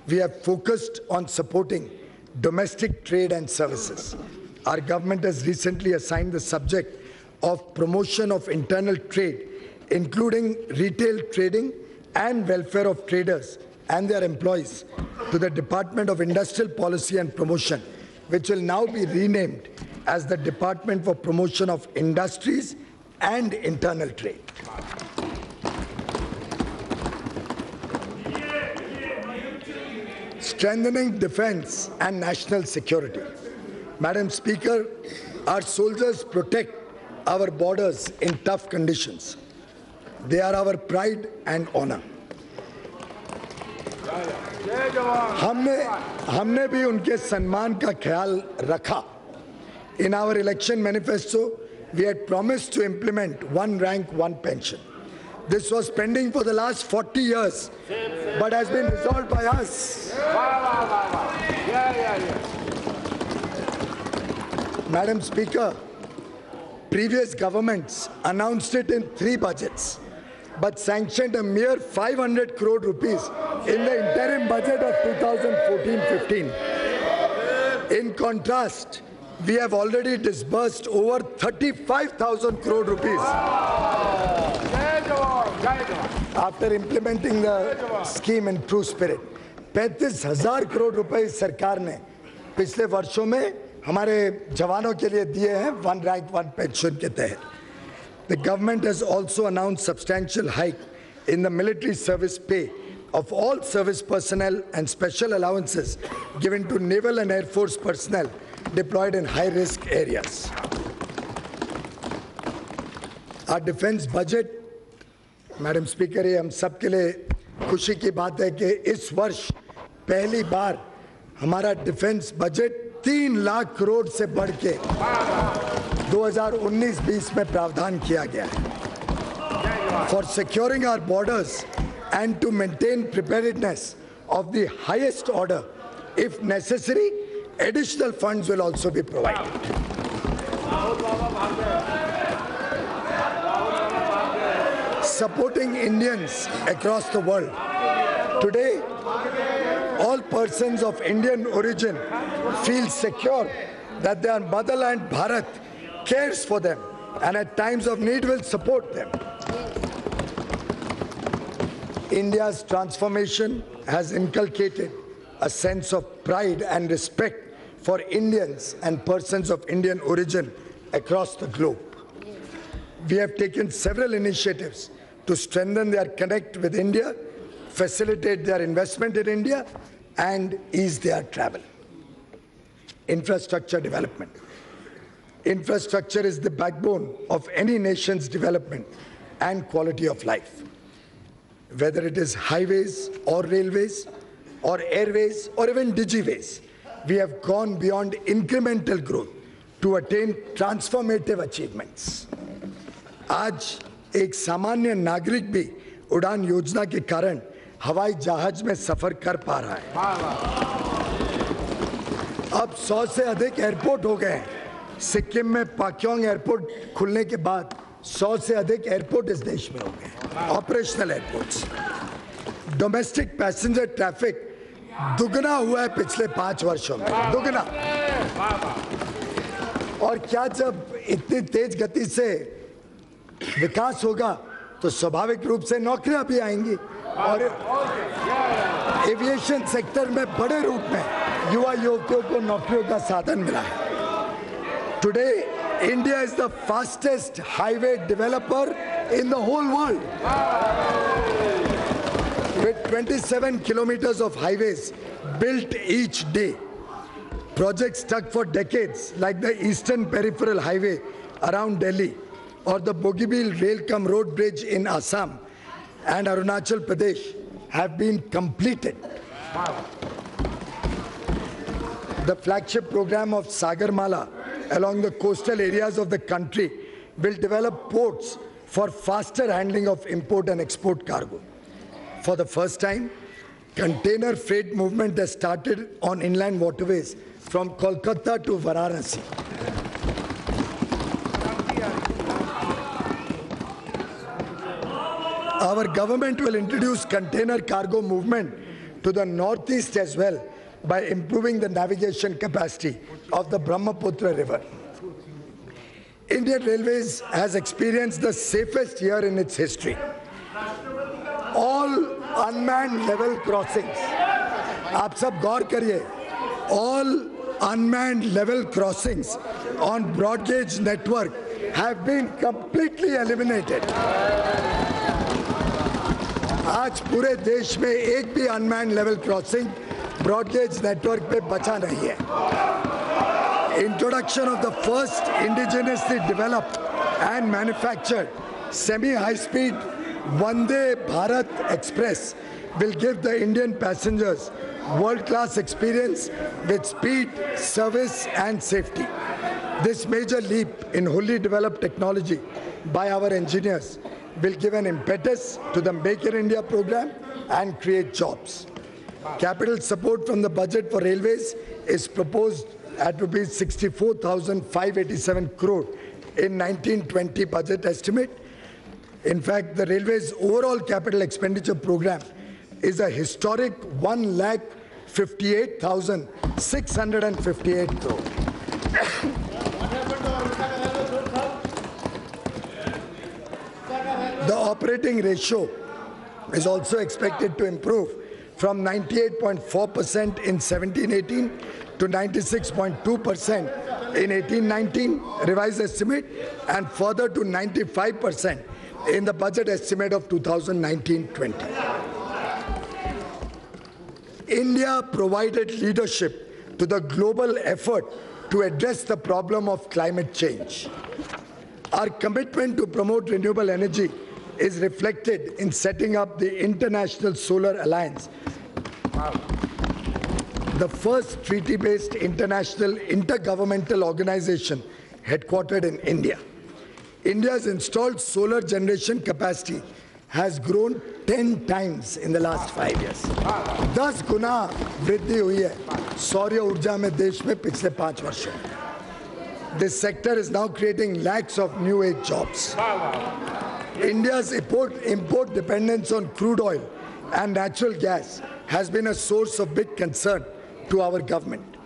We have focused on supporting domestic trade and services. Our government has recently assigned the subject of promotion of internal trade, including retail trading and welfare of traders and their employees, to the Department of Industrial Policy and Promotion, which will now be renamed as the Department for Promotion of Industries and Internal Trade. strengthening defense and national security. Madam Speaker, our soldiers protect our borders in tough conditions. They are our pride and honor. हमने भी उनके सम्मान का ख्याल रखा. In our election manifesto, we had promised to implement one rank, one pension. This was pending for the last 40 years, but has been resolved by us. Madam Speaker, previous governments announced it in 3 budgets, but sanctioned a mere 500 crore rupees in the interim budget of 2014-15. In contrast, we have already disbursed over 35,000 crore rupees. After implementing the scheme in true spirit, 35,000 crore रुपए सरकार ने पिछले वर्षों में हमारे जवानों के लिए दिए हैं वन रैंक वन पेंशन के तहत. The government has also announced substantial hike in the military service pay of all service personnel and special allowances given to naval and air force personnel deployed in high-risk areas. Our defense budget, Madam Speaker, ये हम सब के लिए खुशी की बात है कि इस वर्ष पहली बार हमारा डिफेंस बजट 3 लाख करोड़ से बढ़ के 2019-20 में प्रावधान किया गया है. For securing our borders and to maintain preparedness of the highest order, if necessary, additional funds will also be provided. Supporting Indians across the world. Today, all persons of Indian origin feel secure that their motherland Bharat cares for them and at times of need will support them. India's transformation has inculcated a sense of pride and respect for Indians and persons of Indian origin across the globe. We have taken several initiatives to strengthen their connect with India, facilitate their investment in India, and ease their travel. Infrastructure development. Infrastructure is the backbone of any nation's development and quality of life. Whether it is highways or railways or airways or even digiways, we have gone beyond incremental growth to attain transformative achievements. आज एक सामान्य नागरिक भी उड़ान योजना के कारण हवाई जहाज में सफर कर पा रहा है. अब 100 से अधिक एयरपोर्ट हो गए हैं. सिक्किम में पाक्योंग एयरपोर्ट खुलने के बाद 100 से अधिक एयरपोर्ट इस देश में हो गए, operational airports. Domestic passenger traffic दुगना हुआ है पिछले 5 वर्षों में, दुगना. और क्या जब इतनी तेज गति से विकास होगा तो स्वाभाविक रूप से नौकरियां भी आएंगी और एविएशन सेक्टर में बड़े रूप में युवा युवतियों को नौकरियों का साधन मिला है. Today India is the fastest highway developer in the whole world. With 27 kilometers of highways built each day, projects stuck for decades like the Eastern Peripheral Highway around Delhi or the Bogibeel Rail-cum Road Bridge in Assam and Arunachal Pradesh have been completed. The flagship program of Sagarmala along the coastal areas of the country will develop ports for faster handling of import and export cargo. For the first time, container freight movement has started on inland waterways from Kolkata to Varanasi. Our government will introduce container cargo movement to the northeast as well by improving the navigation capacity of the Brahmaputra River. Indian Railways has experienced the safest year in its history. All unmanned level crossings, आप सब गौर करिए, all unmanned level crossings on broad gauge network have been completely eliminated. आज पूरे देश में एक भी unmanned level crossing broad gauge network पे बचा नहीं है। Introduction of the first indigenously developed and manufactured semi-high-speed Vande Bharat Express will give the Indian passengers world-class experience with speed, service and safety. This major leap in wholly developed technology by our engineers will give an impetus to the Make in India program and create jobs. Capital support from the budget for railways is proposed at rupees 64,587 crore in 1920 budget estimate. In fact, the railways overall capital expenditure program is a historic 1,58,658 crore. The operating ratio is also expected to improve from 98.4% in 17-18 to 96.2% in 18-19 revised estimate, and further to 95% in the budget estimate of 2019-20. India provided leadership to the global effort to address the problem of climate change. Our commitment to promote renewable energy is reflected in setting up the International Solar Alliance, the first treaty-based international intergovernmental organization headquartered in India. India's installed solar generation capacity has grown 10 times in the last 5 years. 10 गुना वृद्धि हुई है सौर्य ऊर्जा में देश में पिछले 5 वर्षों में. This sector is now creating lakhs of new age jobs. India's import dependence on crude oil and natural gas has been a source of big concern to our government.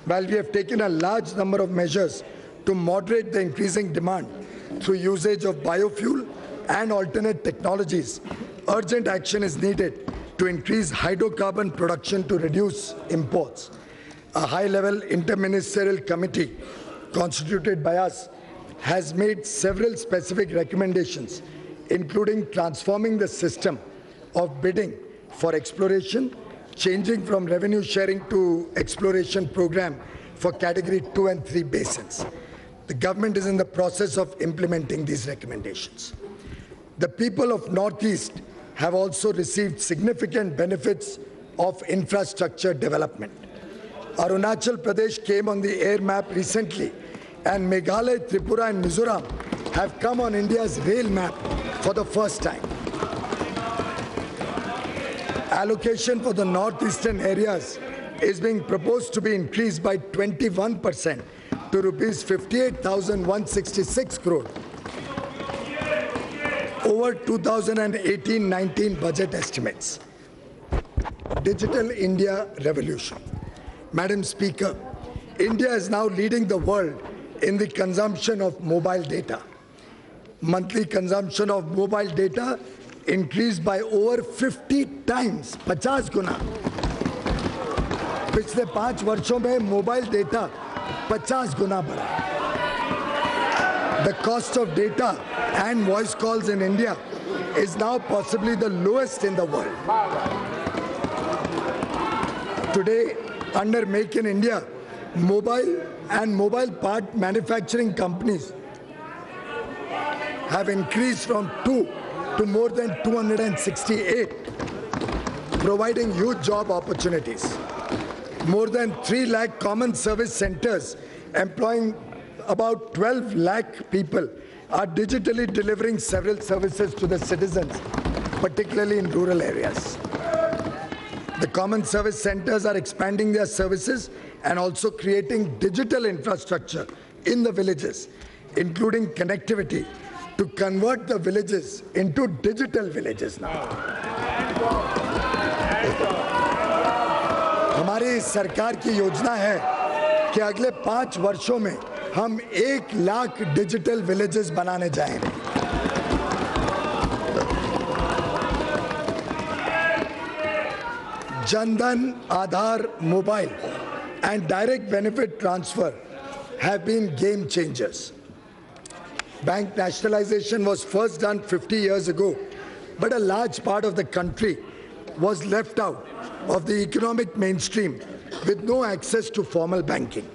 While we have taken a large number of measures to moderate the increasing demand through usage of biofuel and alternate technologies, urgent action is needed to increase hydrocarbon production to reduce imports. A high-level interministerial committee constituted by us has made several specific recommendations, including transforming the system of bidding for exploration, changing from revenue sharing to exploration program for category 2 and 3 basins. The government is in the process of implementing these recommendations. The people of Northeast have also received significant benefits of infrastructure development. Arunachal Pradesh came on the air map recently, and Meghalaya, Tripura and Mizoram have come on India's rail map for the first time. Allocation for the northeastern areas is being proposed to be increased by 21% to rupees 58,166 crore over 2018-19 budget estimates. Digital India revolution. Madam Speaker, India is now leading the world in the consumption of mobile data. Monthly consumption of mobile data increased by over 50 times, 50 गुना. पिछले 5 वर्षों में mobile data 50 गुना बढ़ा. The cost of data and voice calls in India is now possibly the lowest in the world. Today, under Make in India, mobile and mobile part manufacturing companies have increased from 2 to more than 268, providing huge job opportunities. More than 3 lakh common service centers employing about 12 lakh people are digitally delivering several services to the citizens, particularly in rural areas. The common service centers are expanding their services and also creating digital infrastructure in the villages, including connectivity to convert the villages into digital villages now. हमारी सरकार की योजना है कि अगले 5 वर्षों में हम 1 लाख डिजिटल विलेजेस बनाने जाएंगे. Jandan, Aadhaar, mobile and direct benefit transfer have been game changers. Bank nationalization was first done 50 years ago, but a large part of the country was left out of the economic mainstream with no access to formal banking.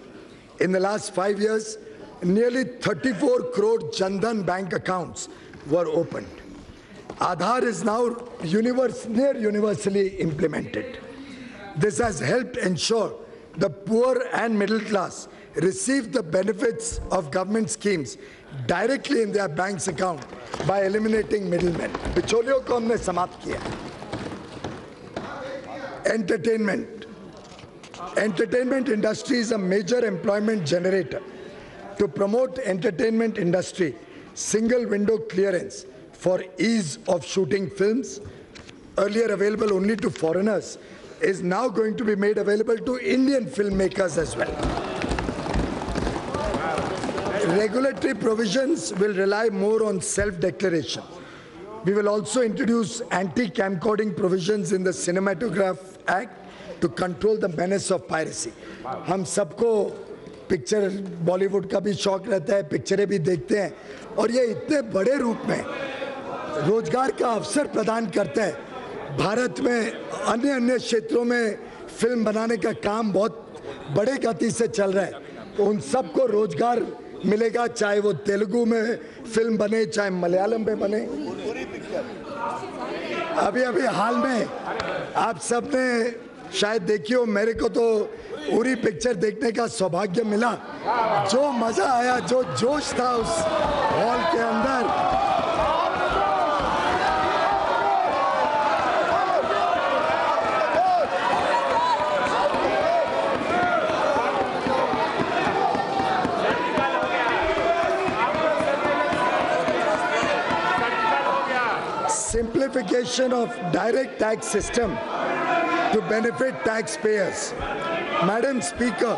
In the last 5 years, nearly 34 crore Jan Dhan bank accounts were opened. Aadhaar is now near universally implemented. This has helped ensure the poor and middle class receive the benefits of government schemes directly in their bank's account by eliminating middlemen. बिचौलियों को हमने समाप्त किया. Entertainment industry is a major employment generator. To promote entertainment industry, single window clearance for ease of shooting films, earlier available only to foreigners, is now going to be made available to Indian filmmakers as well. Regulatory provisions will rely more on self-declaration. We will also introduce anti-camcording provisions in the Cinematograph Act to control the menace of piracy. हम सबको picture Bollywood का भी शौक रहता है, पिक्चरें भी देखते हैं, और ये इतने बड़े रूप में रोजगार का अवसर प्रदान करता है. भारत में अन्य क्षेत्रों में फिल्म बनाने का काम बहुत बड़े गति से चल रहा है. उन सबको रोजगार मिलेगा, चाहे वो तेलुगु में फिल्म बने, चाहे मलयालम में बने. अभी हाल में आप सबने शायद देखी हो, मेरे को तो उरी पिक्चर देखने का सौभाग्य मिला. जो मजा आया, जो जोश था उस हॉल के अंदर. Simplification of direct tax system to benefit taxpayers. Madam Speaker,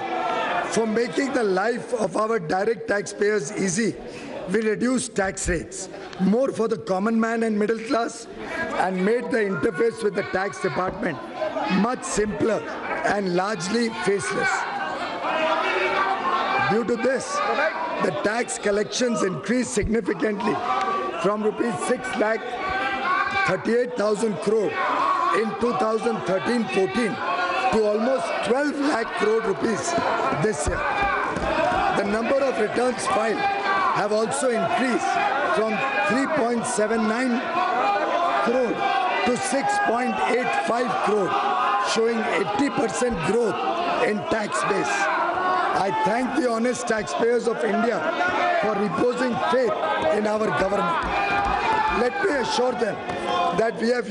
for making the life of our direct taxpayers easy, we reduced tax rates more for the common man and middle class and made the interface with the tax department much simpler and largely faceless. Due to this, the tax collections increased significantly from rupees 6,38,000 crore in 2013-14 to almost 12 lakh crore rupees this year. The number of returns filed have also increased from 3.79 crore to 6.85 crore, showing 80% growth in tax base. I thank the honest taxpayers of India for reposing faith in our government. Let me assure them that we have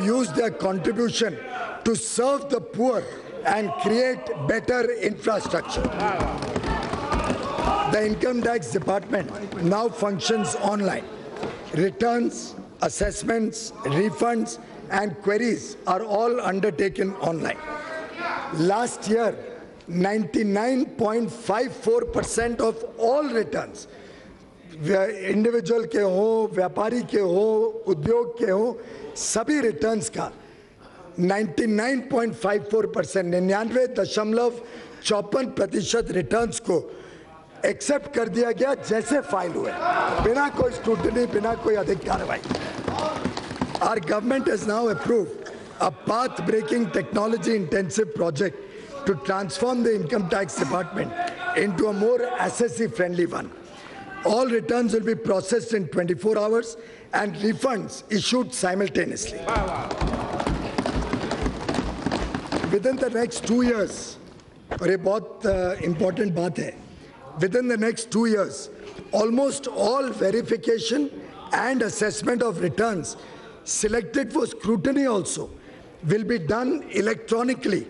used their contribution to serve the poor and create better infrastructure. The Income Tax Department now functions online. Returns, assessments, refunds, and queries are all undertaken online. Last year, 99.54% of all returns, individual के हो, व्यापारी के हो, उद्योग के हो, सभी returns का 99.54%, 99.54% रिटर्न्स को एक्सेप्ट कर दिया गया जैसे फाइल हुए, बिना कोई स्क्रूटनी, बिना कोई अधिक कार्रवाई. Our government has now approved a path-breaking technology-intensive project to transform the Income Tax Department into a more assessee-friendly one. All returns will be processed in 24 hours and refunds issued simultaneously. Within the next 2 years, और ये बहुत important बात है, within the next 2 years, almost all verification and assessment of returns selected for scrutiny also will be done electronically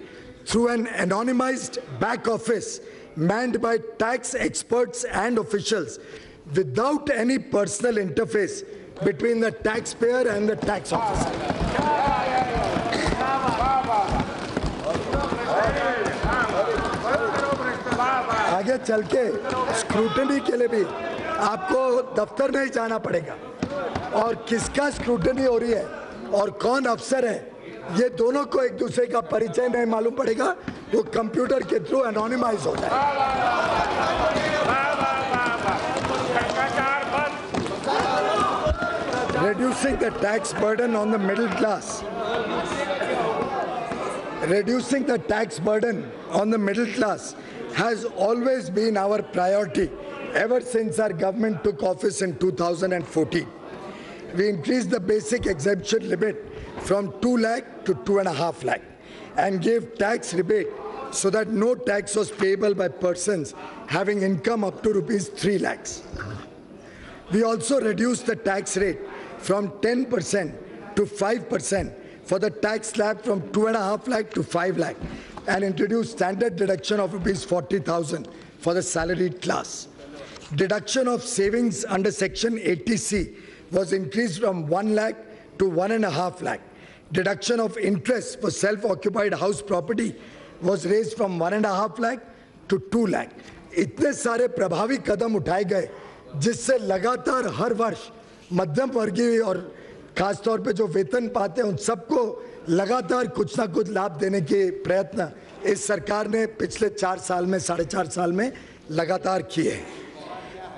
through an anonymized back office manned by tax experts and officials without any personal interface between the taxpayer and the tax officer. आगे चल के scrutiny के लिए भी आपको दफ्तर नहीं जाना पड़ेगा, और किसका स्क्रूटनी हो रही है और कौन अफसर है, ये दोनों को एक दूसरे का परिचय नहीं मालूम पड़ेगा, वो कंप्यूटर के थ्रू एनोनिमाइज हो जाए. reducing the tax burden on the middle class. Reducing the tax burden on the middle class has always been our priority ever since our government took office in 2014. We increased the basic exemption limit from 2 lakh to 2.5 lakh and gave tax rebate so that no tax was payable by persons having income up to rupees 3 lakhs. We also reduced the tax rate from 10% to 5% for the tax slab from 2.5 lakh to 5 lakh and introduced standard deduction of rupees 40,000 for the salaried class. Deduction of savings under Section 80C was increased from 1 lakh to 1.5 lakh. Deduction of interest for self-occupied house property was raised from 1.5 lakh to 2 lakh. इतने सारे प्रभावी कदम उठाए गए जिससे लगातार हर वर्ष मध्यम वर्गीय और खासतौर पे जो वेतन पाते हैं उन सबको लगातार कुछ ना कुछ लाभ देने के प्रयत्न इस सरकार ने पिछले 4 साल में 4.5 साल में लगातार किए हैं.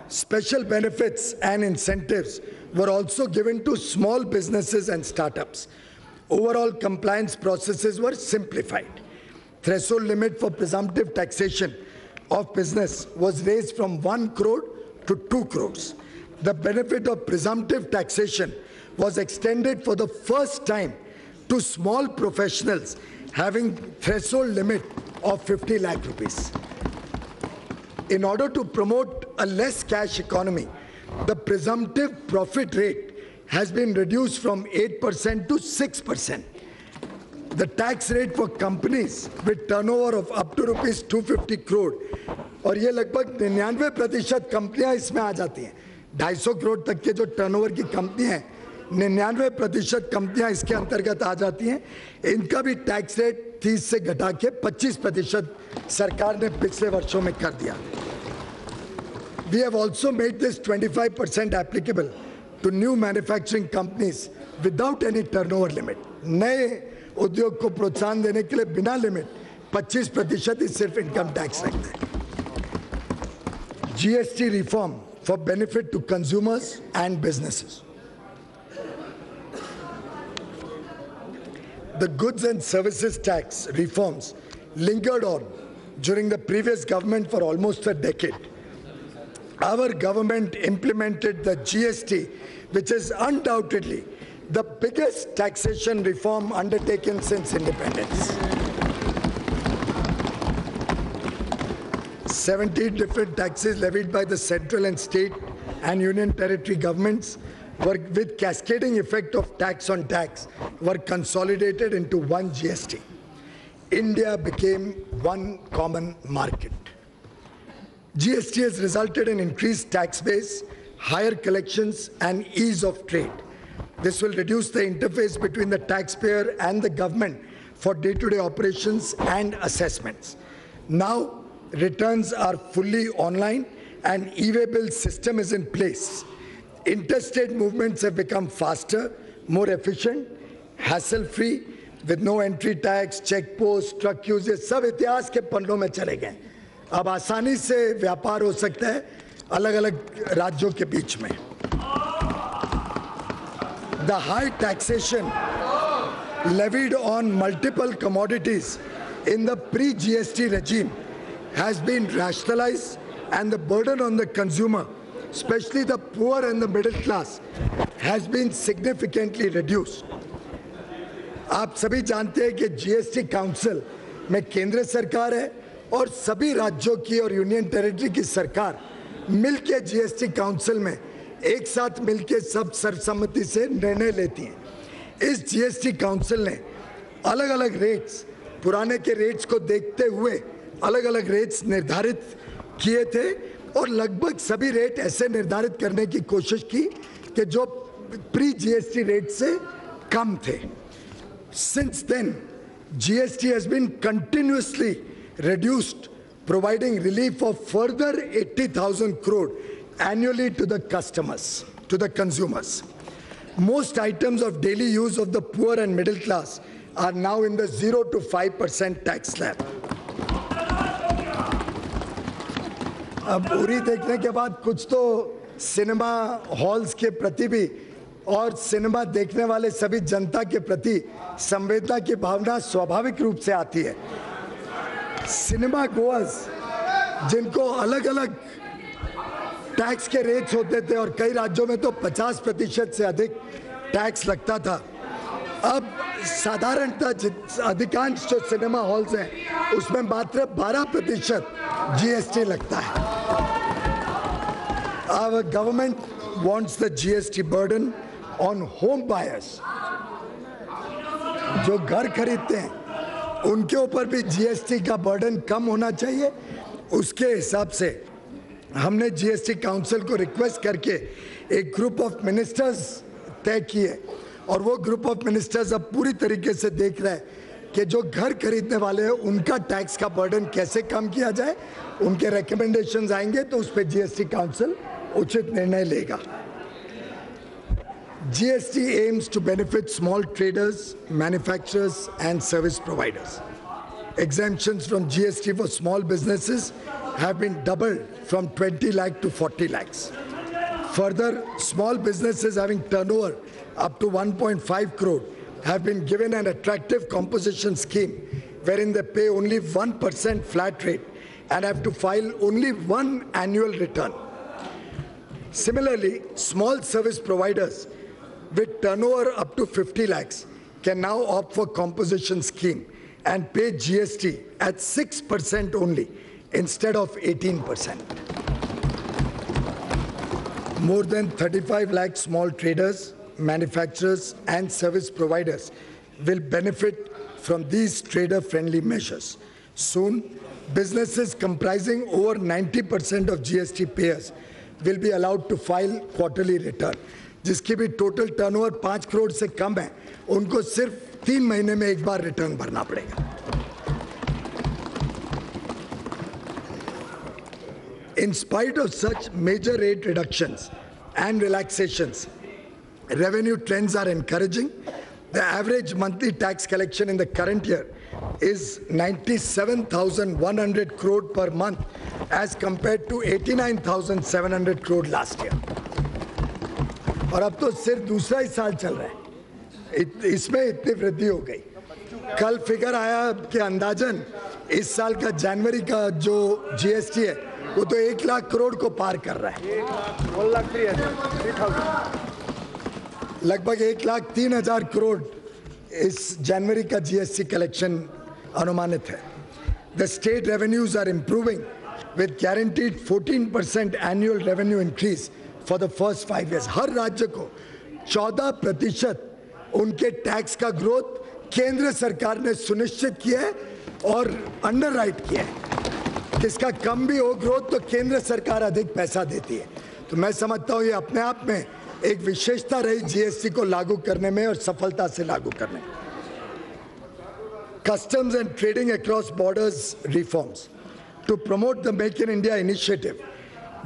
Special benefits and incentives were also given to small businesses and startups. Overall compliance processes were simplified. Threshold limit for presumptive taxation of business was raised from 1 crore to 2 crores. The benefit of presumptive taxation was extended for the first time to small professionals having threshold limit of 50 lakh rupees. In order to promote a less cash economy, the presumptive profit rate has been reduced from 8% to 6%. The tax rate for companies with turnover of up to rupees 250 crore, और ये लगभग 99% कंपनियां इसमें आ जाती हैं. 250 करोड़ तक के जो टर्नओवर की कंपनी हैं 99% कंपनियां इसके अंतर्गत आ जाती हैं. इनका भी टैक्स रेट 30 से घटा के 25% सरकार ने पिछले वर्षों में कर दिया. We have also made this 25% applicable to new manufacturing companies without any turnover limit. नए उद्योग को प्रोत्साहन देने के लिए बिना लिमिट 25% ही सिर्फ इनकम टैक्स रखते हैं. GST reform for benefit to consumers and businesses. The goods and services tax reforms lingered on during the previous government for almost a decade. Our government implemented the GST, which is undoubtedly the biggest taxation reform undertaken since independence. 17 different taxes levied by the central and state and union territory governments were, with cascading effect of tax on tax, were consolidated into one GST. India became one common market. GST has resulted in increased tax base, higher collections, and ease of trade. This will reduce the interface between the taxpayer and the government for day-to-day operations and assessments. Now, returns are fully online and e-way bill system is in place. Interstate movements have become faster, more efficient, hassle-free, with no entry tax, check post, truck use, ये सब इतिहास के पन्नों में चले गए. अब आसानी से व्यापार हो सकता है अलग-अलग राज्यों के बीच में. The high taxation levied on multiple commodities in the pre-GST regime has been rationalized, and the burden on the consumer, especially the poor and the middle class, has been significantly reduced. आप सभी जानते हैं कि GST council में केंद्र सरकार है और सभी राज्यों की और यूनियन टेरिटरी की सरकार मिलके जीएसटी काउंसिल में एक साथ मिलके सब सर्वसम्मति से निर्णय लेती हैं. इस जीएसटी काउंसिल ने अलग-अलग रेट्स, पुराने के रेट्स को देखते हुए अलग-अलग रेट्स निर्धारित किए थे और लगभग सभी रेट ऐसे निर्धारित करने की कोशिश की कि जो प्री जीएसटी रेट से कम थे. Since then, GST has been continuously reduced, providing relief of further 80,000 crore annually to the customers, to the consumers. Most items of daily use of the poor and middle class are now in the 0 to 5% tax slab. अब उरी देखने के बाद कुछ तो cinema halls के प्रति भी और सिनेमा देखने वाले सभी जनता के प्रति संवेदना की भावना स्वाभाविक रूप से आती है। सिनेमा गोअर्स जिनको अलग अलग टैक्स के रेट्स होते थे और कई राज्यों में तो 50% से अधिक टैक्स लगता था, अब साधारणतः अधिकांश जो सिनेमा हॉल्स हैं उसमें मात्र 12% GST लगता है। Our government wants the GST burden on home buyers, जो घर खरीदते हैं उनके ऊपर भी GST का बर्डन कम होना चाहिए। उसके हिसाब से हमने GST काउंसिल को रिक्वेस्ट करके एक ग्रुप ऑफ मिनिस्टर्स तय किए और वो ग्रुप ऑफ मिनिस्टर्स अब पूरी तरीके से देख रहे हैं कि जो घर खरीदने वाले हैं उनका टैक्स का बर्डन कैसे कम किया जाए। उनके रिकमेंडेशंस आएंगे तो उस पर GST काउंसिल उचित निर्णय लेगा। GST aims to benefit small traders, manufacturers and service providers. Exemptions from GST for small businesses have been doubled from 20 lakh to 40 lakhs. Further, small businesses having turnover up to 1.5 crore have been given an attractive composition scheme wherein they pay only 1% flat rate and have to file only one annual return. Similarly, small service providers with turnover up to 50 lakhs can now opt for composition scheme and pay GST at 6% only instead of 18%. More than 35 lakh small traders, manufacturers and service providers will benefit from these trader-friendly measures. Soon, businesses comprising over 90% of GST payers will be allowed to file quarterly return. जिसकी भी total turnover 5 crore से कम है, उनको सिर्फ 3 महीने में एक बार return भरना पड़ेगा। In spite of such major rate reductions and relaxations, revenue trends are encouraging. The average monthly tax collection in the current year is 97,100 crore per month as compared to 89,700 crore last year. और अब तो सिर्फ दूसरा ही साल चल रहा है, इसमें इतनी वृद्धि हो गई। कल फिगर आया कि अंदाजन इस साल का जनवरी का जो GST है वो तो 1 लाख करोड़ को पार कर रहा है। लगभग 1,03,000 करोड़ इस जनवरी का GST कलेक्शन अनुमानित है। The state revenues are improving with guaranteed 14% annual revenue increase for the first 5 years. हर राज्य को 14% उनके टैक्स का ग्रोथ केंद्र सरकार ने सुनिश्चित किया है और अंडरराइट किया है। किसका कम भी हो ग्रोथ तो केंद्र सरकार अधिक पैसा देती है। तो मैं समझता हूँ ये अपने आप में एक विशेषता रही GST को लागू करने में और सफलता से लागू करने में। Customs and trading across borders reforms. To promote the Make in India initiative,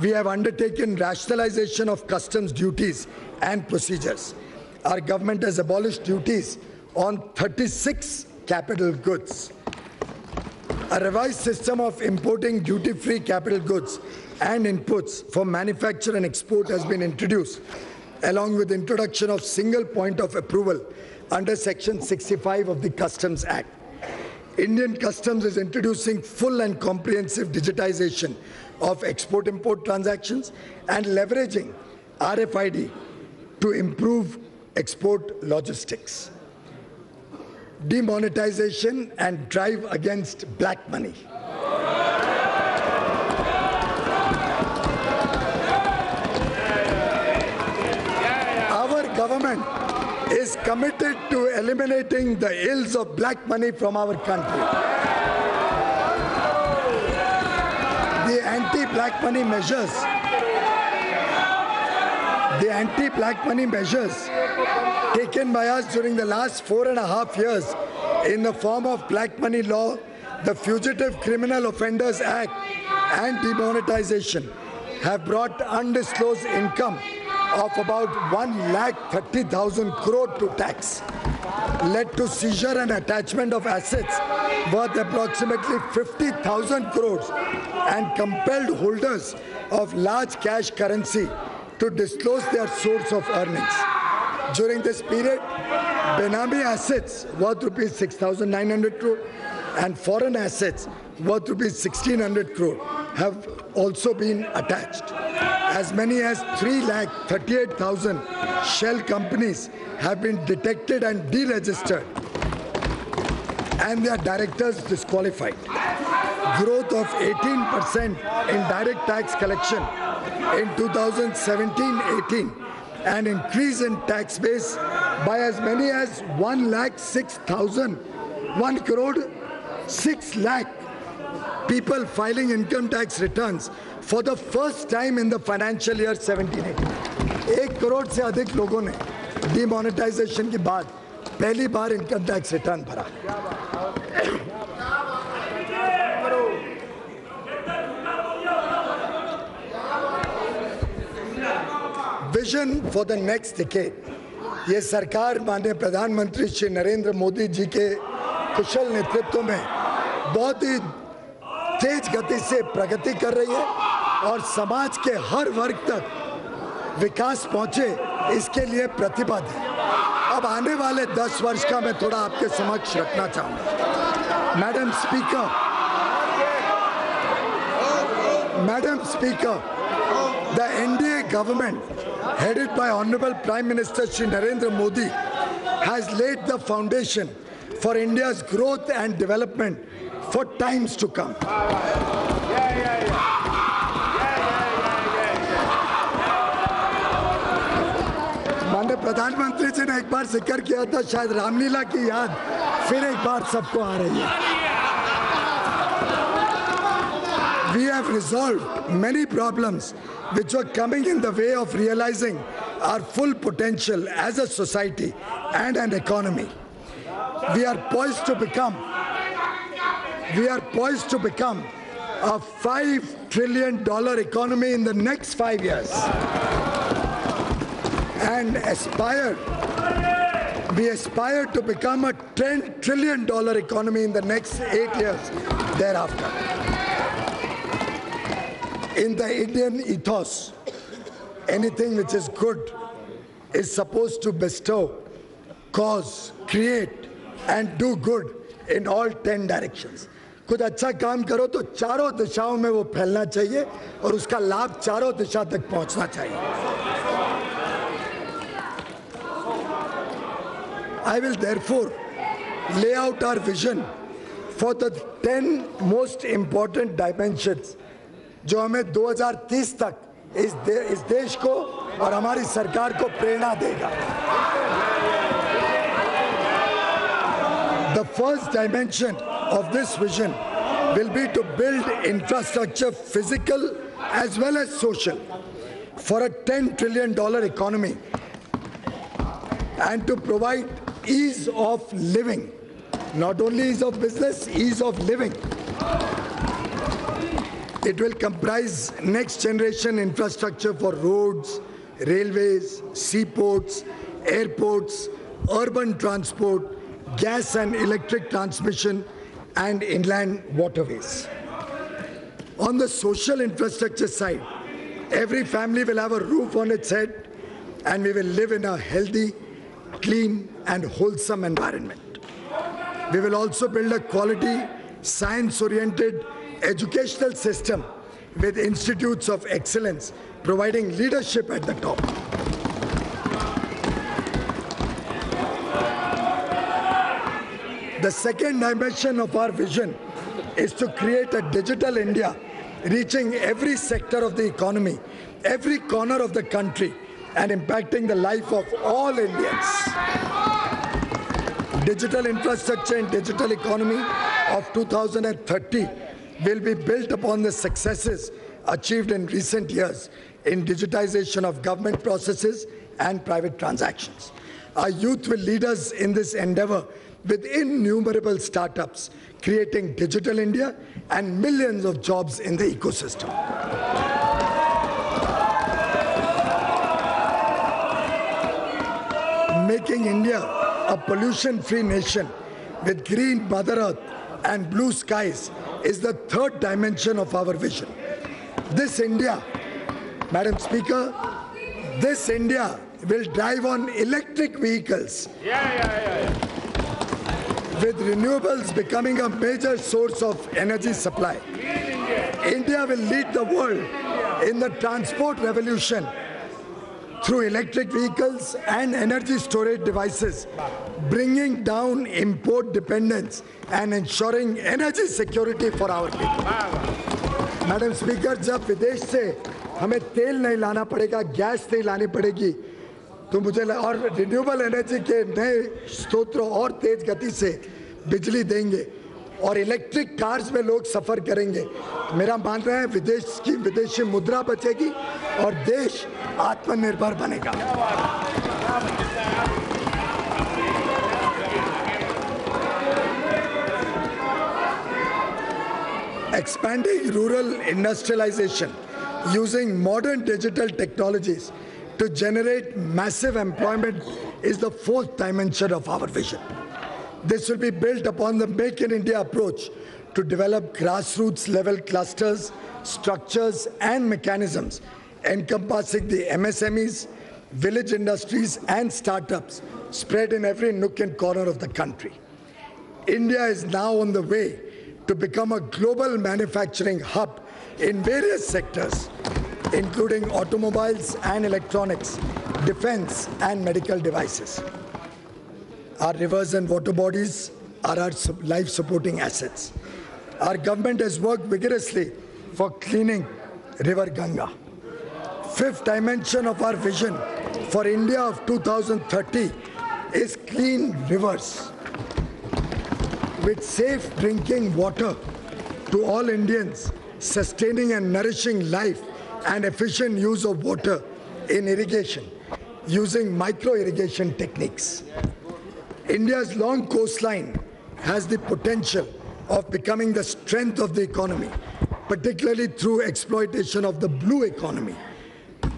we have undertaken rationalization of customs duties and procedures. Our government has abolished duties on 36 capital goods. A revised system of importing duty-free capital goods and inputs for manufacture and export has been introduced, along with introduction of single point of approval under Section 65 of the Customs Act. Indian Customs is introducing full and comprehensive digitization of export-import transactions and leveraging RFID to improve export logistics. Demonetization and drive against black money. Our government is committed to eliminating the ills of black money from our country. The anti-black money measures taken by us during the last 4.5 years in the form of black money law, the Fugitive Criminal Offenders Act and demonetization have brought undisclosed income of about 1,30,000 crore to tax, led to seizure and attachment of assets worth approximately 50,000 crores and compelled holders of large cash currency to disclose their source of earnings. During this period, Benami assets worth rupees 6,900 crore and foreign assets worth rupees 1,600 crore have also been attached. As many as 3,38,000 shell companies have been detected and deregistered and their directors disqualified. Growth of 18% in direct tax collection in 2017-18 and increase in tax base by as many as 1 crore 6 lakh people filing income tax returns for the first time in the financial year 17-18. 1 crore से अधिक लोगों ने demonetisation के बाद पहली बार income tax return भरा. Vision for the next decade. ये सरकार माननीय प्रधानमंत्री श्री नरेंद्र मोदी जी के कुशल नेतृत्व में बहुत ही तेज गति से प्रगति कर रही है और समाज के हर वर्ग तक विकास पहुंचे इसके लिए प्रतिबद्ध है. अब आने वाले 10 वर्ष का मैं थोड़ा आपके समक्ष रखना चाहूंगा. Madam speaker, the NDA government headed by Honorable Prime Minister Shri Narendra Modi has laid the foundation for India's growth and development for times to come. माननीय प्रधानमंत्री जी ने एक बार जिक्र किया था, शायद रामलीला की याद फिर एक बार सबको आ रही है. We have resolved many problems which were coming in the way of realizing our full potential as a society and an economy. We are poised to become a $5 trillion economy in the next 5 years and we aspire to become a $10 trillion economy in the next 8 years thereafter. In the Indian ethos, anything which is good is supposed to bestow, cause, create and do good in all 10 directions. कुछ अच्छा काम करो तो चारों दिशाओं में वो फैलना चाहिए और उसका लाभ चारों दिशा तक पहुंचना चाहिए. I will therefore lay out our vision for the 10 most important dimensions जो हमें 2030 तक इस देश को और हमारी सरकार को प्रेरणा देगा. The first dimension of this vision will be to build infrastructure, physical as well as social, for a $10 trillion economy and to provide ease of living, not only ease of business, ease of living. It will comprise next generation infrastructure for roads, railways, seaports, airports, urban transport, gas and electric transmission, and inland waterways. On the social infrastructure side, every family will have a roof on its head and we will live in a healthy, clean and wholesome environment. We will also build a quality, science-oriented educational system with institutes of excellence providing leadership at the top. The second dimension of our vision is to create a digital India reaching every sector of the economy, every corner of the country and impacting the life of all Indians. Digital infrastructure and digital economy of 2030 will be built upon the successes achieved in recent years in digitization of government processes and private transactions. Our youth will lead us in this endeavor with innumerable startups, creating digital India and millions of jobs in the ecosystem. Making India a pollution-free nation with green Mother Earth and blue skies is the third dimension of our vision. This India, Madam Speaker, this India will drive on electric vehicles. With renewables becoming a major source of energy supply. India will lead the world in the transport revolution through electric vehicles and energy storage devices, bringing down import dependence and ensuring energy security for our people. Madam Speaker, जब विदेश से हमें तेल नहीं लाना पड़ेगा, gas नहीं लानी पड़ेगी, तो मुझे और रिन्यूएबल एनर्जी के नए स्रोतों और तेज गति से बिजली देंगे और इलेक्ट्रिक कार्स में लोग सफर करेंगे, मेरा मानना है विदेशी मुद्रा बचेगी और देश आत्मनिर्भर बनेगा। Expanding rural industrialization using modern digital technologies to generate massive employment is the fourth dimension of our vision. This will be built upon the Make in India approach to develop grassroots level clusters, structures and mechanisms encompassing the MSMEs, village industries and startups spread in every nook and corner of the country. India is now on the way to become a global manufacturing hub in various sectors, including automobiles and electronics, defense and medical devices. Our rivers and water bodies are our life-supporting assets. Our government has worked vigorously for cleaning River Ganga. Fifth dimension of our vision for India of 2030 is clean rivers with safe drinking water to all Indians, sustaining and nourishing life and efficient use of water in irrigation using micro-irrigation techniques. India's long coastline has the potential of becoming the strength of the economy, particularly through exploitation of the blue economy,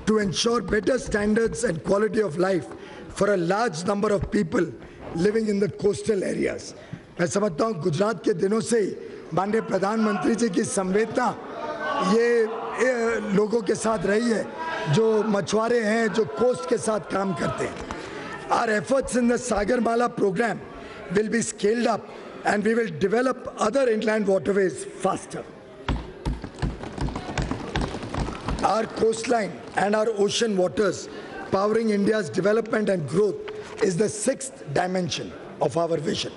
to ensure better standards and quality of life for a large number of people living in the coastal areas. मैं समझता हूँ गुजरात के दिनों से ही माननीय प्रधानमंत्री जी की संवेदना ये लोगों के साथ रही है जो मछुआरे हैं, जो कोस्ट के साथ काम करते हैं. Our efforts in the Sagarmala program will be scaled up and we will develop other inland waterways faster. Our coastline and our ocean waters powering India's development and growth is the sixth dimension of our vision.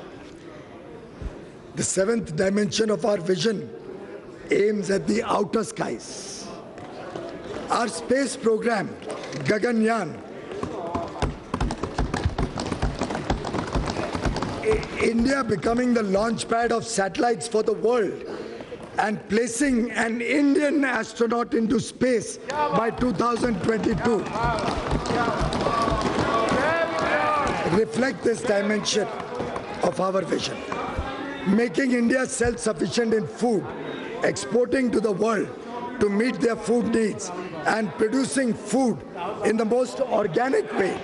The seventh dimension of our vision aims at the outer skies. Our space program, Gaganyaan, India becoming the launch pad of satellites for the world and placing an Indian astronaut into space by 2022 reflect this dimension of our vision. Making India self-sufficient in food, exporting to the world to meet their food needs and producing food in the most organic way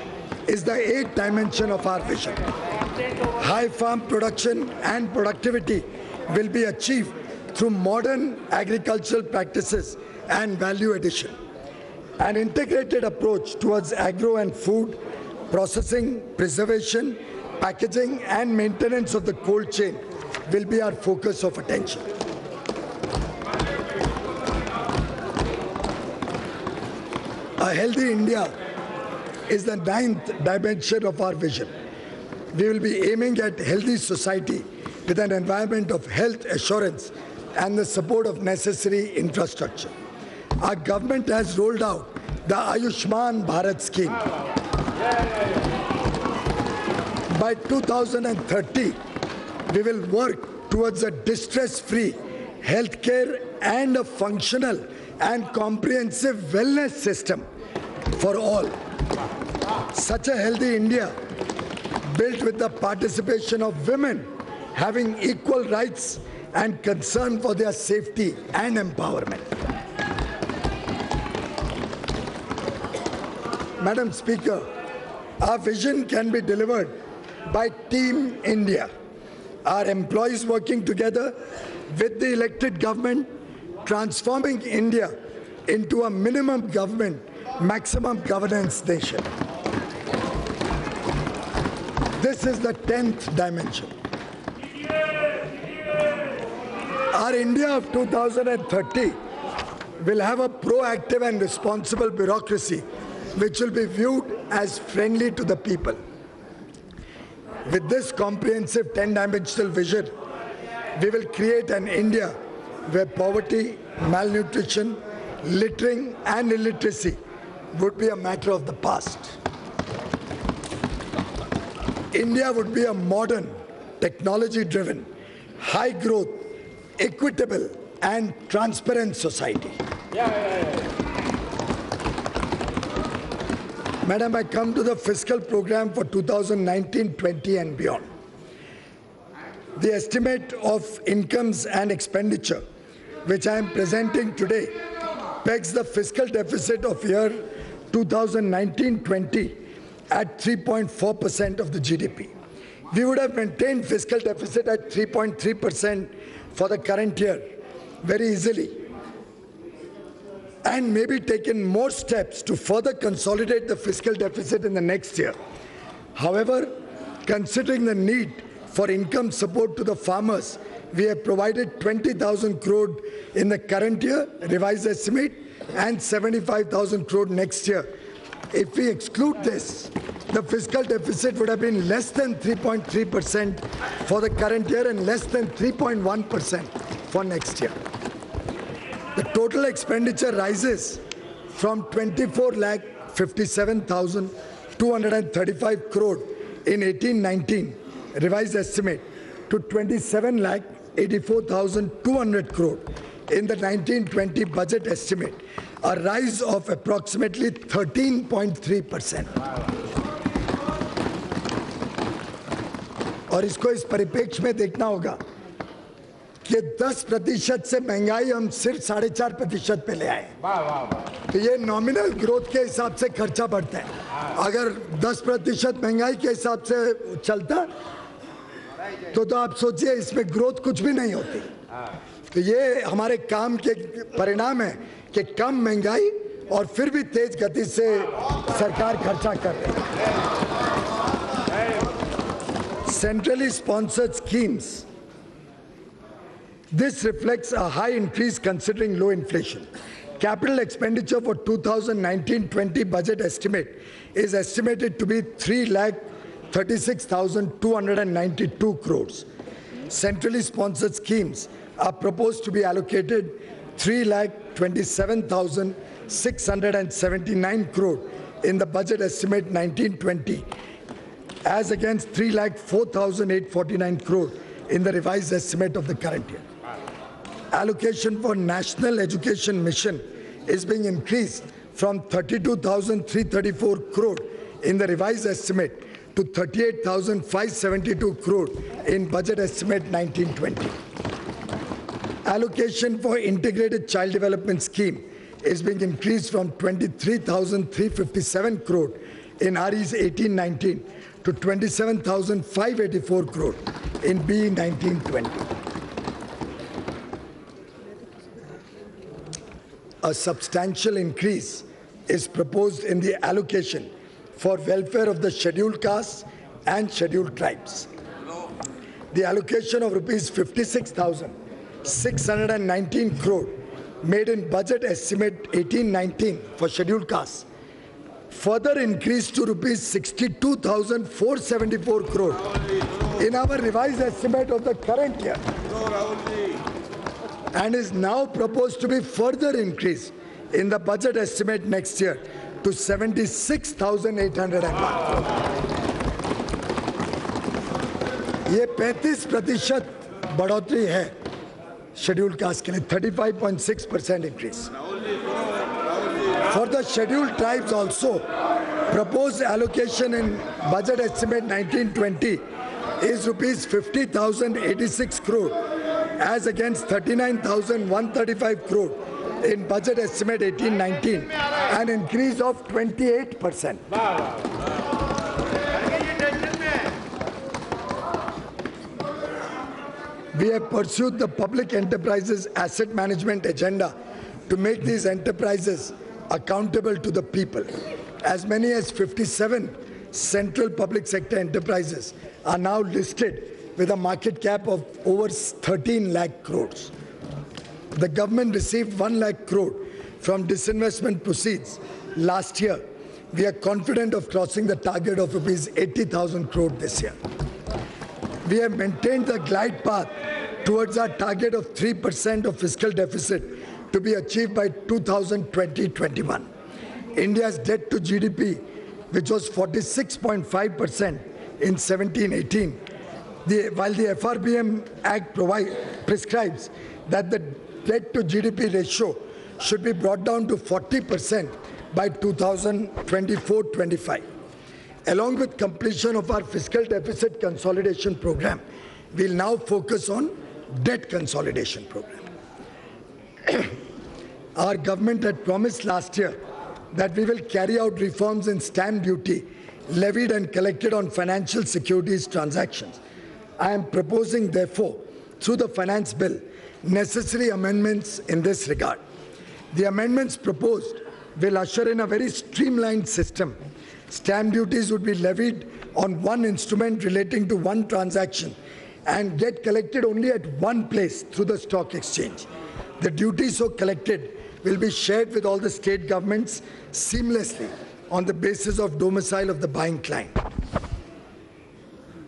is the eighth dimension of our vision. High farm production and productivity will be achieved through modern agricultural practices and value addition. An integrated approach towards agro and food, processing, preservation, packaging and maintenance of the cold chain will be our focus of attention. A healthy India is the ninth dimension of our vision. We will be aiming at healthy society with an environment of health assurance and the support of necessary infrastructure. Our government has rolled out the Ayushman Bharat scheme. By 2030, we will work towards a distress-free healthcare and a functional and comprehensive wellness system for all. Such a healthy India, built with the participation of women, having equal rights and concern for their safety and empowerment. Madam Speaker, our vision can be delivered by Team India, our employees working together with the elected government, transforming India into a minimum government, maximum governance nation. This is the 10th dimension. Our India of 2030 will have a proactive and responsible bureaucracy which will be viewed as friendly to the people. With this comprehensive 10-dimensional vision, we will create an India where poverty, malnutrition, littering and illiteracy would be a matter of the past. India would be a modern, technology-driven, high-growth, equitable and transparent society. Madam, I come to the fiscal program for 2019-20 and beyond. The estimate of incomes and expenditure, which I am presenting today, pegs the fiscal deficit of year 2019-20 at 3.4% of the GDP. We would have maintained fiscal deficit at 3.3% for the current year very easily, and maybe taken more steps to further consolidate the fiscal deficit in the next year. However, considering the need for income support to the farmers, we have provided 20,000 crore in the current year, revised estimate, and 75,000 crore next year. If we exclude this, the fiscal deficit would have been less than 3.3% for the current year and less than 3.1% for next year. The total expenditure rises from 24,57,235 crore in 18-19 revised estimate to 27,84,200 crore in the 19-20 budget estimate, a rise of approximately 13.3%. और इसको इस परिप्रेक्ष्य में देखना होगा कि 10% से महंगाई हम सिर्फ 4.5% पे ले आए। तो ये नॉमिनल ग्रोथ के हिसाब से खर्चा बढ़ता है। अगर 10% महंगाई के हिसाब से चलता तो आप सोचिए इसमें ग्रोथ कुछ भी नहीं होती। तो ये हमारे काम के परिणाम है कि कम महंगाई और फिर भी तेज गति से सरकार खर्चा कर रही है। Centrally sponsored schemes. This reflects a high increase considering low inflation. Capital expenditure for 2019-20 budget estimate is estimated to be 3,36,292 crores. Centrally sponsored schemes are proposed to be allocated 3,27,679 crore in the budget estimate 19-20, as against 3,04,849 crore in the revised estimate of the current year. Allocation for National Education Mission is being increased from 32,334 crore in the revised estimate to 38,572 crore in budget estimate 19-20. Allocation for Integrated Child Development Scheme is being increased from 23,357 crore in RE's 18-19 to 27,584 crore in BE 19-20. A substantial increase is proposed in the allocation for welfare of the scheduled castes and scheduled tribes. The allocation of rupees 56,619 crore made in budget estimate 18-19 for scheduled castes further increased to rupees 62,474 crore in our revised estimate of the current year, and is now proposed to be further increased in the budget estimate next year to 76,801 crore. ये 35% बढ़ोतरी है scheduled caste के लिए, 35.6% increase. For the scheduled tribes also, proposed allocation in budget estimate 19-20 is rupees 50,086 crore as against 39,135 crore in budget estimate 18-19, an increase of 28%. We have pursued the public enterprises asset management agenda to make these enterprises accountable to the people. As many as 57 central public sector enterprises are now listed with a market cap of over 13 lakh crores. The government received 1 lakh crore from disinvestment proceeds last year. We are confident of crossing the target of rupees 80,000 crore this year. We have maintained the glide path towards our target of 3% of fiscal deficit to be achieved by 2020-21. India's debt to GDP, which was 46.5% in 17-18, while the FRBM Act prescribes that the debt to GDP ratio should be brought down to 40% by 2024-25. Along with completion of our fiscal deficit consolidation program, we'll now focus on debt consolidation program. Our government had promised last year that we will carry out reforms in stamp duty levied and collected on financial securities transactions. I am proposing, therefore, through the finance bill, necessary amendments in this regard. The amendments proposed will usher in a very streamlined system. Stamp duties would be levied on one instrument relating to one transaction and get collected only at one place through the stock exchange. The duties so collected will be shared with all the state governments seamlessly on the basis of domicile of the buying client.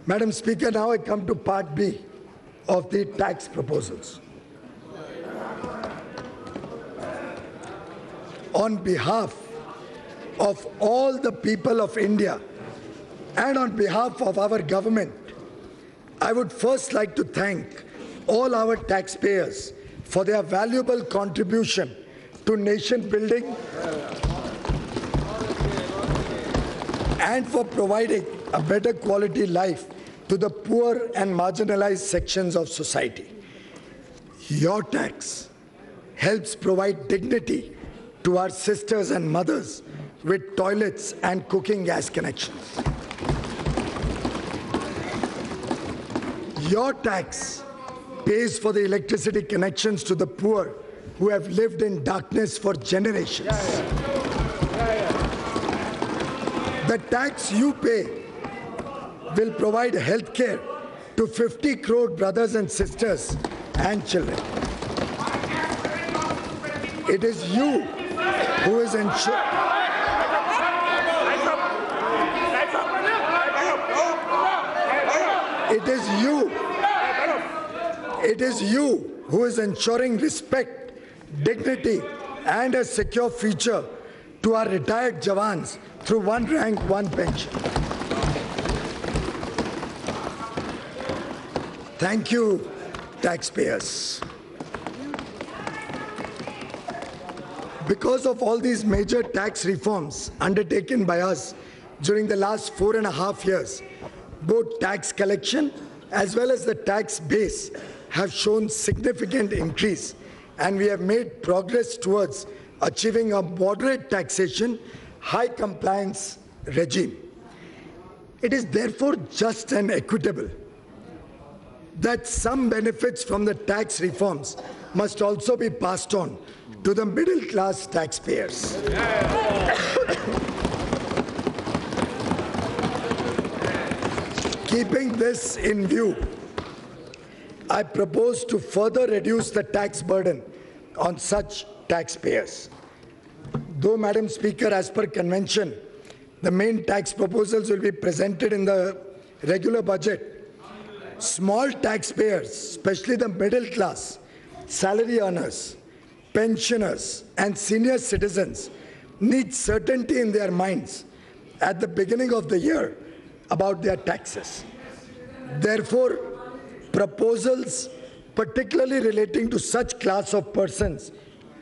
Madam Speaker, now I come to Part B of the tax proposals. On behalf of all the people of India and on behalf of our government, I would first like to thank all our taxpayers for their valuable contribution to nation building and for providing a better quality life to the poor and marginalized sections of society. Your tax helps provide dignity to our sisters and mothers with toilets and cooking gas connections. Your tax pays for the electricity connections to the poor who have lived in darkness for generations. The tax you pay will provide health care to 50 crore brothers and sisters and children. It is you who is ensuring. It is you who is ensuring respect, dignity, and a secure future to our retired Jawans through one rank, one pension. Thank you, taxpayers. Because of all these major tax reforms undertaken by us during the last 4.5 years, both tax collection as well as the tax base have shown significant increase, and we have made progress towards achieving a moderate taxation, high compliance regime. It is therefore just and equitable that some benefits from the tax reforms must also be passed on to the middle class taxpayers. Keeping this in view, I propose to further reduce the tax burden on such taxpayers. Though, Madam Speaker, as per convention, the main tax proposals will be presented in the regular budget, small taxpayers, especially the middle class, salary earners, pensioners, and senior citizens need certainty in their minds at the beginning of the year about their taxes. Therefore, proposals particularly relating to such class of persons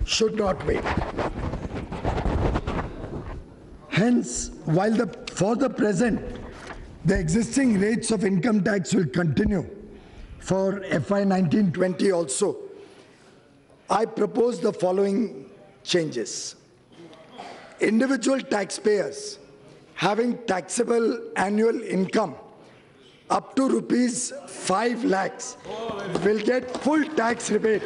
should not wait. Hence, while for the present, the existing rates of income tax will continue for FY 19-20 also, I propose the following changes. Individual taxpayers having taxable annual income up to rupees 5 lakhs will get full tax rebate.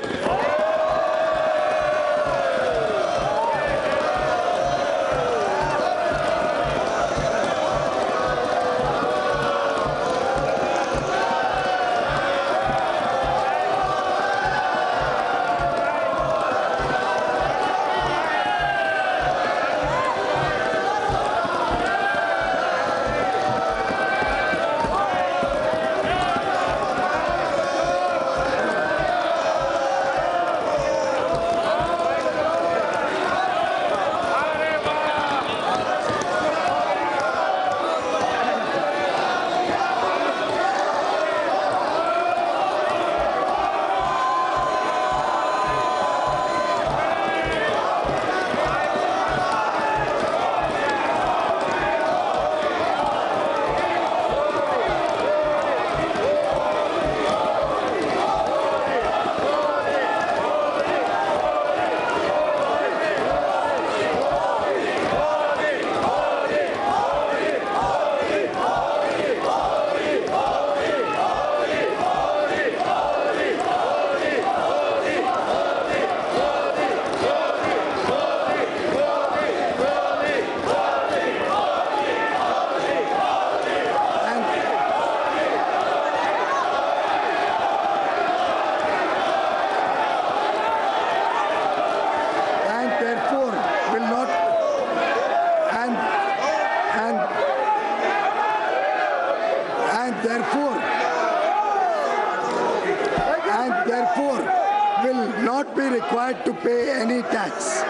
required to pay any tax.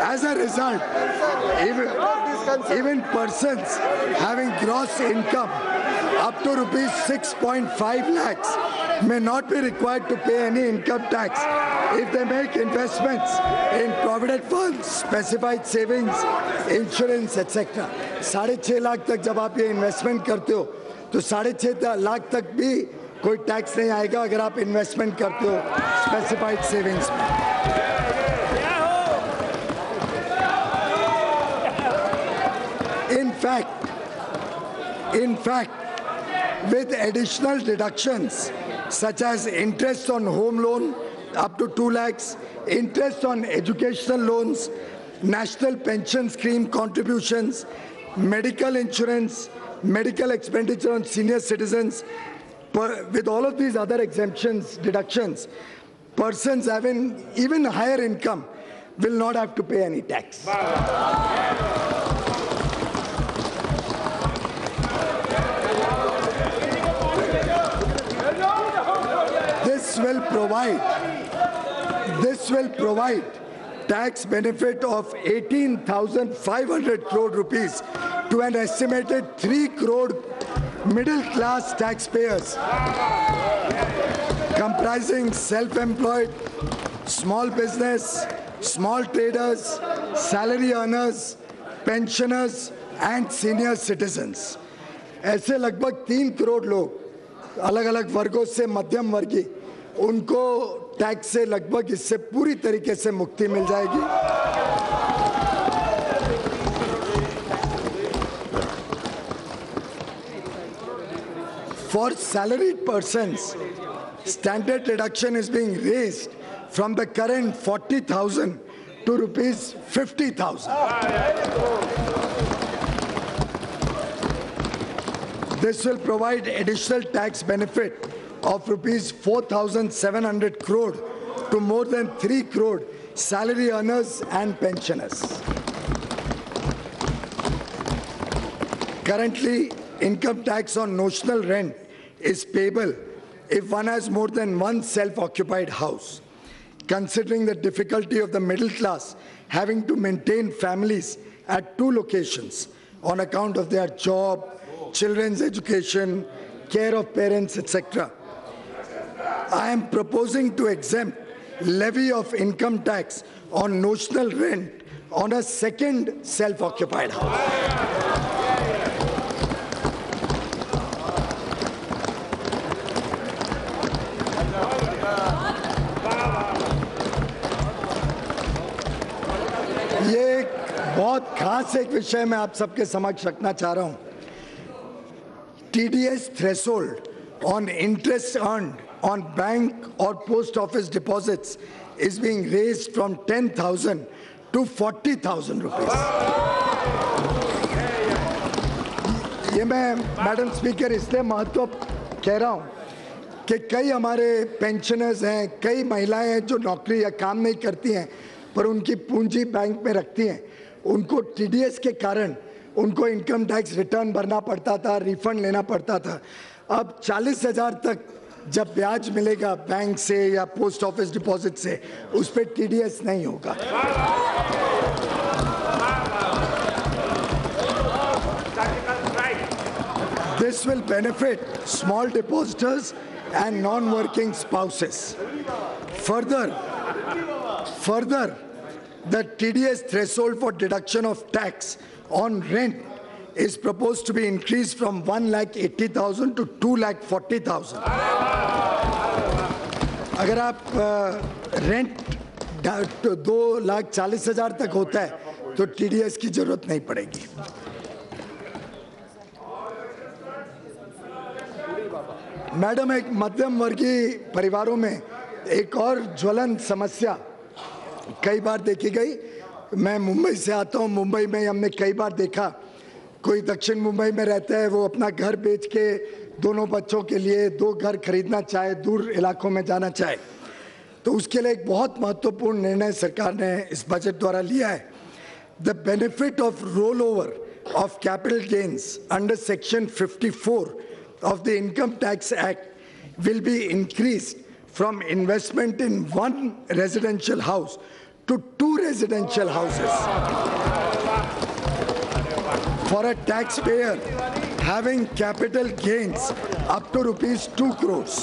As a result, even persons having gross income up to rupees 6.5 lakhs may not be required to pay any income tax if they make investments in provident funds, specified savings, insurance, etc. 6.5 lakh तक जब आप ये investment करते हो तो 6.5 लाख तक भी कोई टैक्स नहीं आएगा अगर आप इन्वेस्टमेंट करते हो स्पेसिफाइड सेविंग्स में. In fact, with additional deductions such as interest on home loan up to 2 lakhs, interest on educational loans, national pension scheme contributions, medical insurance, medical expenditure on senior citizens, with all of these other exemptions, deductions, persons having even higher income will not have to pay any tax. This will provide tax benefit of 18,500 crore rupees to an estimated 3 crore middle-class taxpayers comprising self-employed, small business, small traders, salary earners, pensioners and senior citizens. ऐसे लगभग 3 करोड़ लोग अलग-अलग वर्गों से मध्यम वर्गीय उनको tax से लगभग इससे पूरी तरीके से मुक्ति मिल जाएगी. For salaried persons, standard deduction is being raised from the current 40,000 to rupees 50,000. This will provide additional tax benefit of rupees 4,700 crore to more than 3 crore salary earners and pensioners. Currently, income tax on notional rent is payable if one has more than one self-occupied house. Considering the difficulty of the middle class having to maintain families at 2 locations on account of their job, children's education, care of parents, etc., I am proposing to exempt levy of income tax on notional rent on a second self-occupied house. ये बहुत खास एक विषय मैं आप सबके समक्ष रखना चाह रहा हूं. TDS threshold on interest earned on bank or post office deposits is being raised from 10,000 to 40,000 rupees. ये मैं मैडम स्पीकर इसलिए महत्व कह रहा हूँ कि कई हमारे पेंशनर्स हैं, कई महिलाएं हैं जो नौकरी या काम नहीं करती हैं पर उनकी पूंजी बैंक में रखती हैं. उनको TDS के कारण उनको इनकम टैक्स रिटर्न भरना पड़ता था, रिफंड लेना पड़ता था. अब 40,000 तक जब ब्याज मिलेगा बैंक से या पोस्ट ऑफिस डिपॉजिट से, उस पे TDS नहीं होगा. This will benefit small depositors and non-working spouses. Further, the TDS threshold for deduction of tax on rent is proposed to be increased from 1,80,000 to 2,40,000. अगर आप रेंट 2,40,000 तक होता है तो TDS की जरूरत नहीं पड़ेगी. मैडम, एक मध्यम वर्गीय परिवारों में एक और ज्वलन समस्या कई बार देखी गई. मैं मुंबई से आता हूं. मुंबई में हमने कई बार देखा कोई दक्षिण मुंबई में रहता है, वो अपना घर बेच के दोनों बच्चों के लिए 2 घर खरीदना चाहे, दूर इलाकों में जाना चाहे, तो उसके लिए एक बहुत महत्वपूर्ण निर्णय सरकार ने इस बजट द्वारा लिया है. The benefit of roll over of capital gains under section 54 of the Income Tax Act will be increased from investment in one residential house to 2 residential houses. For a taxpayer having capital gains up to rupees 2 crores.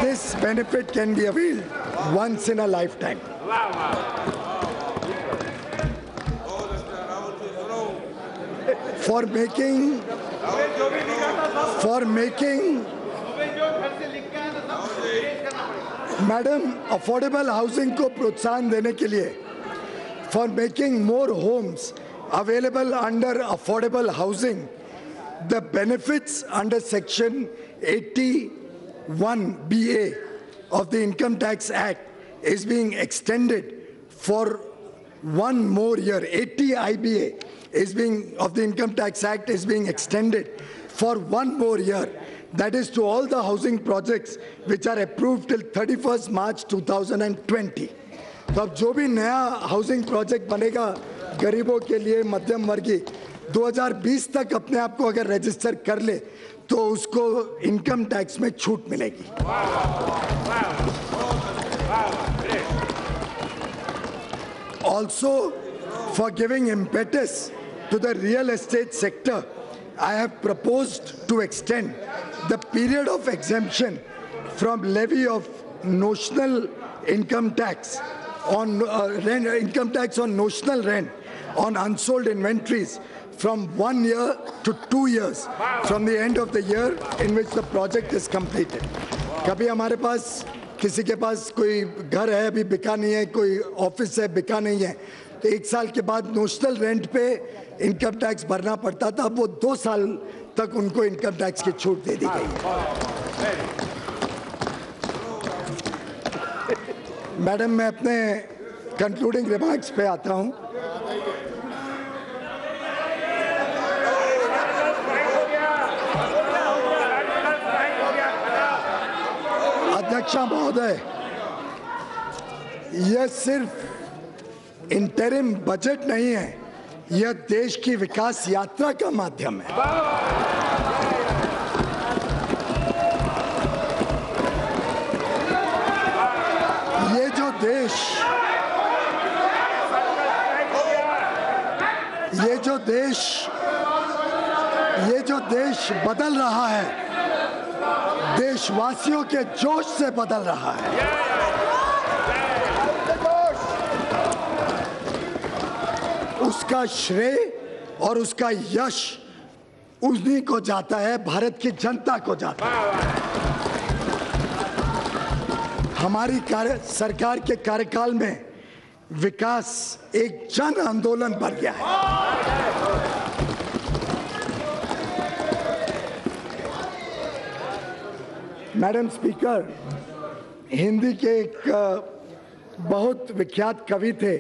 This benefit can be availed once in a lifetime. For making madam affordable housing को प्रोत्साहन देने के लिए for making more homes available under affordable housing, the benefits under section 81BA of the Income Tax Act is being extended for one more year. 80 IBA of the Income Tax Act is being extended for one more year. That is to all the housing projects which are approved till 31st March 2020. तो अब जो भी नया housing project बनेगा गरीबों के लिए, मध्यम वर्गीय, 2020 तक अपने आप को अगर रजिस्टर कर ले तो उसको इनकम टैक्स में छूट मिलेगी। Also, for giving impetus to the real estate sector, I have proposed to extend the period of exemption from levy of notional income tax on income tax on notional rent on unsold inventories from 1 year to 2 years from the end of the year in which the project is completed. कभी हमारे पास किसी के पास कोई घर है अभी बिका नहीं है, कोई ऑफिस है बिका नहीं है, तो 1 साल के बाद नोशनल रेंट पे इनकम टैक्स भरना पड़ता था, अब वो 2 साल तक उनको इनकम टैक्स की छूट दे दी गई है। मैडम, मैं अपने कंक्लूडिंग रिमार्क्स पे आता हूं। अध्यक्षा महोदय, यह सिर्फ इंटरिम बजट नहीं है, यह देश की विकास यात्रा का माध्यम है। ये जो देश बदल रहा है, देशवासियों के जोश से बदल रहा है। उसका श्रेय और उसका यश उन्हीं को जाता है, भारत की जनता को जाता है। हमारी सरकार के कार्यकाल में विकास एक जन आंदोलन बन गया है। मैडम स्पीकर, हिंदी के एक बहुत विख्यात कवि थे,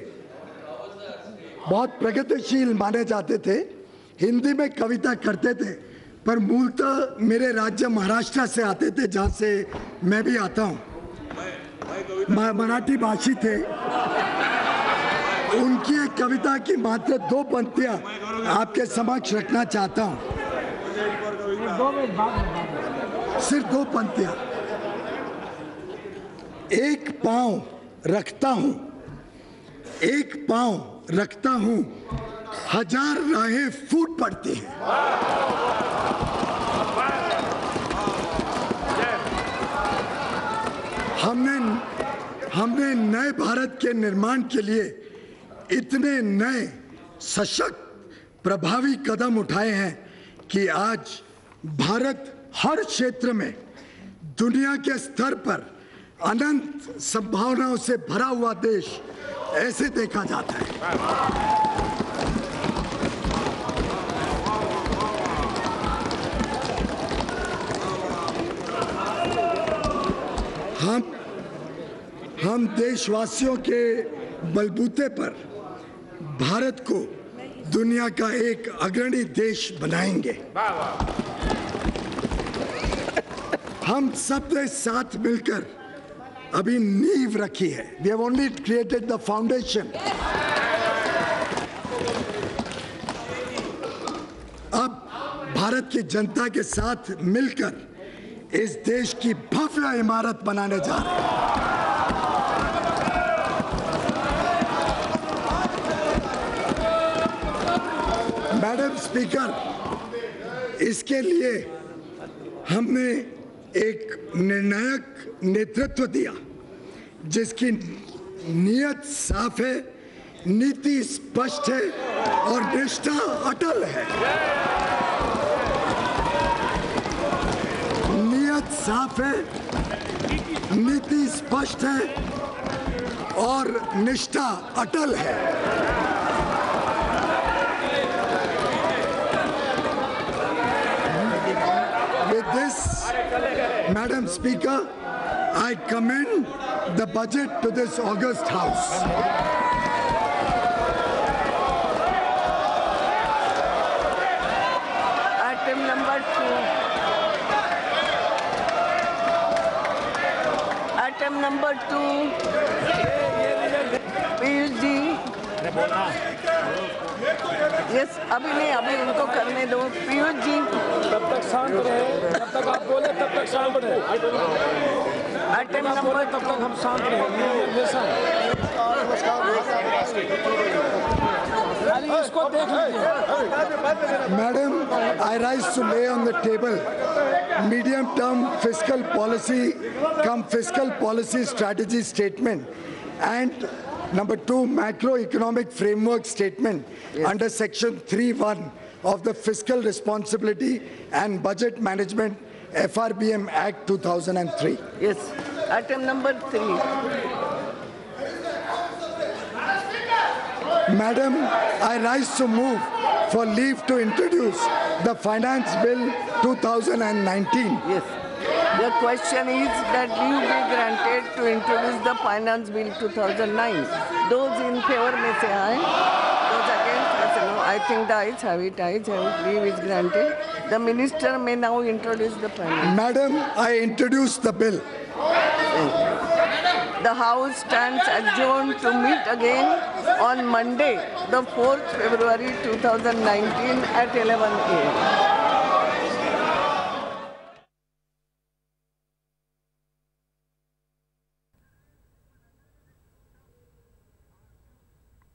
बहुत प्रगतिशील माने जाते थे, हिंदी में कविता करते थे, पर मूलतः मेरे राज्य महाराष्ट्र से आते थे, जहाँ से मैं भी आता हूँ। मराठी भाषी थे। उनकी एक कविता की मात्र 2 पंक्तियां आपके समक्ष रखना चाहता हूं। सिर्फ 2 पंक्तियां। एक पांव रखता हूं, एक पांव रखता हूं, 1000 राहें फूट पड़ती हैं। हमने नए भारत के निर्माण के लिए इतने नए सशक्त प्रभावी कदम उठाए हैं कि आज भारत हर क्षेत्र में दुनिया के स्तर पर अनंत संभावनाओं से भरा हुआ देश ऐसे देखा जाता है। हम देशवासियों के बलबूते पर भारत को दुनिया का एक अग्रणी देश बनाएंगे। हम सब ने साथ मिलकर अभी नींव रखी है। We have only created the foundation. अब भारत की जनता के साथ मिलकर इस देश की भव्य इमारत बनाने जा रहे हैं। मैडम स्पीकर, इसके लिए हमने एक निर्णायक नेतृत्व दिया जिसकी नीयत साफ है, नीति स्पष्ट है और निष्ठा अटल है। नीयत साफ है, नीति स्पष्ट है और निष्ठा अटल है। With this, Madam Speaker, I commend the budget to this august House. Item number 2. Item number 2. Piyush ji, yes, अभी नहीं, अभी उनको करने दो। पीयूष जी, तब तक शांत रहे, जब तक आप बोले तब तक शांत रहे। आइटम नंबर तब तक हम शांत रहे। इसको देख लीजिए। Madam, I rise to lay on the table medium-term fiscal policy strategy statement and number 2 macroeconomic framework statement under section 3(1) of the Fiscal Responsibility and Budget Management FRBM Act 2003. yes. Item number 3. Madam, I rise to move for leave to introduce the Finance Bill 2019. Yes. The question is that leave be granted to introduce the Finance Bill 2009. Those in favor may say aye. Those against may say no. I think the ayes have it. Ayes have it. Leave is granted. The minister may now introduce the Finance. Madam, I introduce the bill. The House stands adjourned to meet again on Monday, the 4th February 2019 at 11 a.m.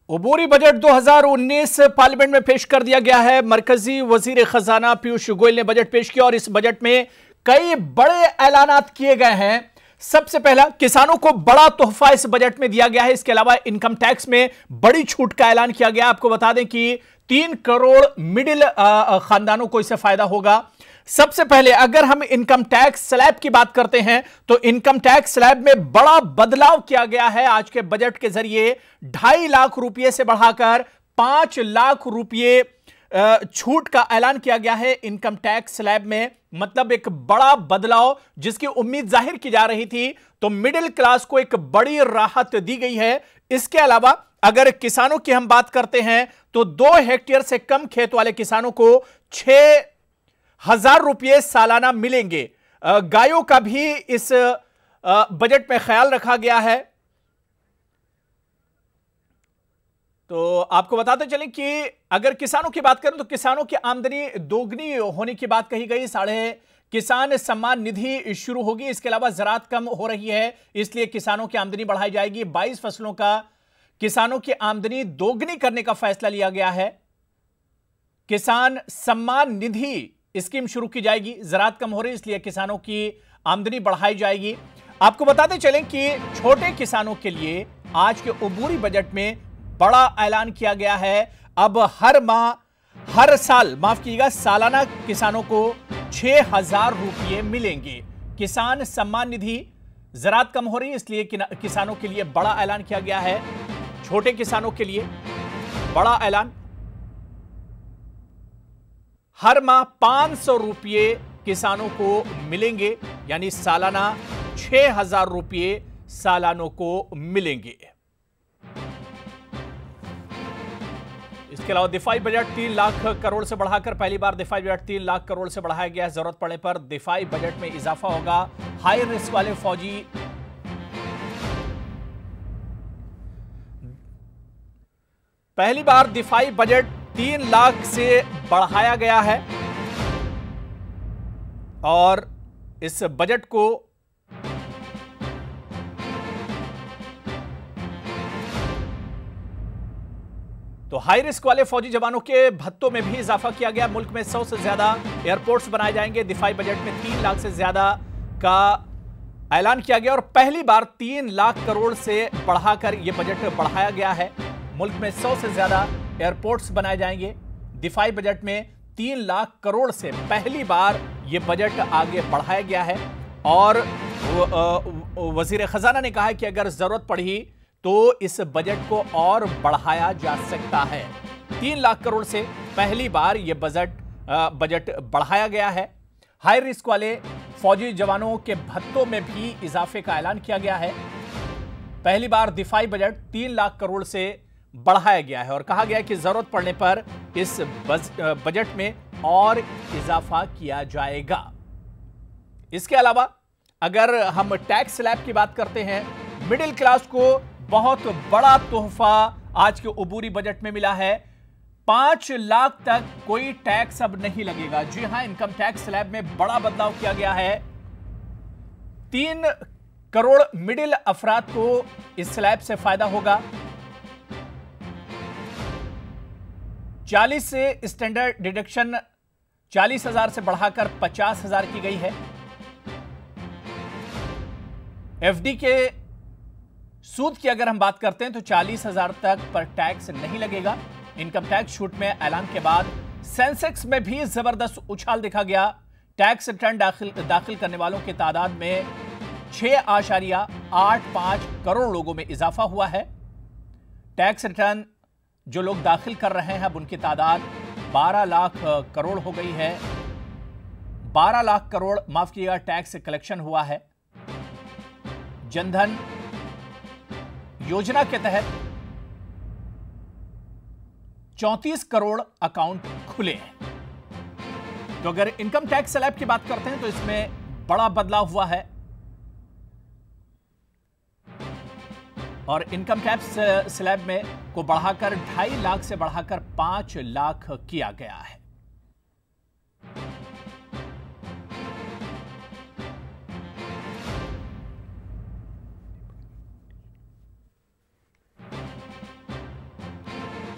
उबूरी budget 2019 parliament में पेश कर दिया गया है। मरकजी वजीर खजाना पीयूष गोयल ने बजट पेश किया और इस बजट में कई बड़े ऐलानात किए गए हैं। सबसे पहला, किसानों को बड़ा तोहफा इस बजट में दिया गया है। इसके अलावा इनकम टैक्स में बड़ी छूट का ऐलान किया गया। आपको बता दें कि 3 करोड़ मिडिल खानदानों को इससे फायदा होगा। सबसे पहले अगर हम इनकम टैक्स स्लैब की बात करते हैं तो इनकम टैक्स स्लैब में बड़ा बदलाव किया गया है। आज के बजट के जरिए 2.5 लाख रुपए से बढ़ाकर 5 लाख रुपए छूट का ऐलान किया गया है इनकम टैक्स स्लैब में। मतलब एक बड़ा बदलाव जिसकी उम्मीद जाहिर की जा रही थी, तो मिडिल क्लास को एक बड़ी राहत दी गई है। इसके अलावा अगर किसानों की हम बात करते हैं तो 2 हेक्टेयर से कम खेत वाले किसानों को 6,000 रुपये सालाना मिलेंगे। गायों का भी इस बजट में ख्याल रखा गया है। तो आपको बताते चलें कि अगर किसानों की बात करें तो किसानों की आमदनी दोगुनी होने की बात कही गई। किसान सम्मान निधि शुरू होगी। इसके अलावा ज़राअत कम हो रही है, इसलिए किसानों की आमदनी बढ़ाई जाएगी। 22 फसलों का किसानों की आमदनी दोगुनी करने का फैसला लिया गया है। किसान सम्मान निधि स्कीम शुरू की जाएगी। ज़राअत कम हो रही है, इसलिए किसानों की आमदनी बढ़ाई जाएगी। आपको बताते चलें कि छोटे किसानों के लिए आज के उबूरी बजट में बड़ा ऐलान किया गया है। अब हर साल माफ कीजिएगा, सालाना किसानों को 6,000 रुपये मिलेंगे। किसान सम्मान निधि, ज़राअत कम हो रही है, इसलिए किसानों के लिए बड़ा ऐलान किया गया है। छोटे किसानों के लिए बड़ा ऐलान। हर माह 500 रुपये किसानों को मिलेंगे, यानी सालाना 6,000 रुपये सालानों को मिलेंगे। इसके अलावा दिफाई बजट 3 लाख करोड़ से बढ़ाकर पहली बार दिफाई बजट 3 लाख करोड़ से बढ़ाया गया है। जरूरत पड़ने पर दिफाई बजट में इजाफा होगा। हाई रिस्क वाले फौजी पहली बार दिफाई बजट 3 लाख से बढ़ाया गया है। और इस बजट को तो हाई रिस्क वाले फौजी जवानों के भत्तों में भी इजाफा किया गया। मुल्क में 100 से ज्यादा एयरपोर्ट्स बनाए जाएंगे। दिफाई बजट में 3 लाख से ज्यादा का ऐलान किया गया और पहली बार 3 लाख करोड़ से बढ़ाकर यह बजट बढ़ाया गया है। मुल्क में 100 से ज्यादा एयरपोर्ट्स बनाए जाएंगे। दिफाई बजट में 3 लाख करोड़ से पहली बार यह बजट आगे बढ़ाया गया है और वजीर खजाना ने कहा है कि अगर जरूरत पड़ी तो इस बजट को और बढ़ाया जा सकता है। 3 लाख करोड़ से पहली बार यह बजट बढ़ाया गया है। हाई रिस्क वाले फौजी जवानों के भत्तों में भी इजाफे का ऐलान किया गया है। पहली बार दिफाई बजट 3 लाख करोड़ से बढ़ाया गया है और कहा गया कि जरूरत पड़ने पर इस बजट में और इजाफा किया जाएगा। इसके अलावा अगर हम टैक्स स्लैब की बात करते हैं, मिडिल क्लास को बहुत बड़ा तोहफा आज के उबूरी बजट में मिला है। 5 लाख तक कोई टैक्स अब नहीं लगेगा। जी हां, इनकम टैक्स स्लैब में बड़ा बदलाव किया गया है। 3 करोड़ मिडिल अफराद को इस स्लैब से फायदा होगा। 40 से स्टैंडर्ड डिडक्शन 40,000 से बढ़ाकर 50,000 की गई है। एफडी के सूद की अगर हम बात करते हैं तो 40,000 तक पर टैक्स नहीं लगेगा। इनकम टैक्स छूट में ऐलान के बाद सेंसेक्स में भी जबरदस्त उछाल देखा गया। टैक्स रिटर्न दाखिल करने वालों की तादाद में 6.85 करोड़ लोगों में इजाफा हुआ है। टैक्स रिटर्न जो लोग दाखिल कर रहे हैं अब उनकी तादाद 12 लाख करोड़ हो गई है। 12 लाख करोड़ माफ किया टैक्स कलेक्शन हुआ है। जनधन योजना के तहत 34 करोड़ अकाउंट खुले हैं। तो अगर इनकम टैक्स स्लैब की बात करते हैं तो इसमें बड़ा बदलाव हुआ है और इनकम टैक्स स्लैब में को बढ़ाकर 2.5 लाख से बढ़ाकर 5 लाख किया गया है।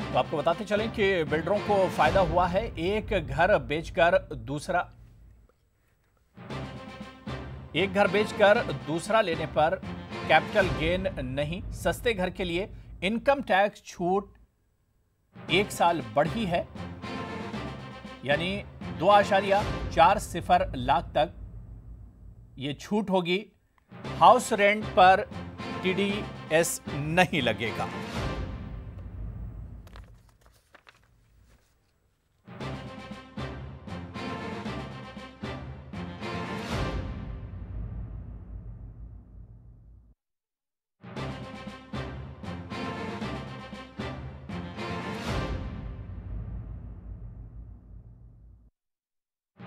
तो आपको बताते चलें कि बिल्डरों को फायदा हुआ है। एक घर बेचकर दूसरा लेने पर कैपिटल गेन नहीं। सस्ते घर के लिए इनकम टैक्स छूट 1 साल बढ़ी है, यानी 2.40 लाख तक यह छूट होगी। हाउस रेंट पर टीडीएस नहीं लगेगा।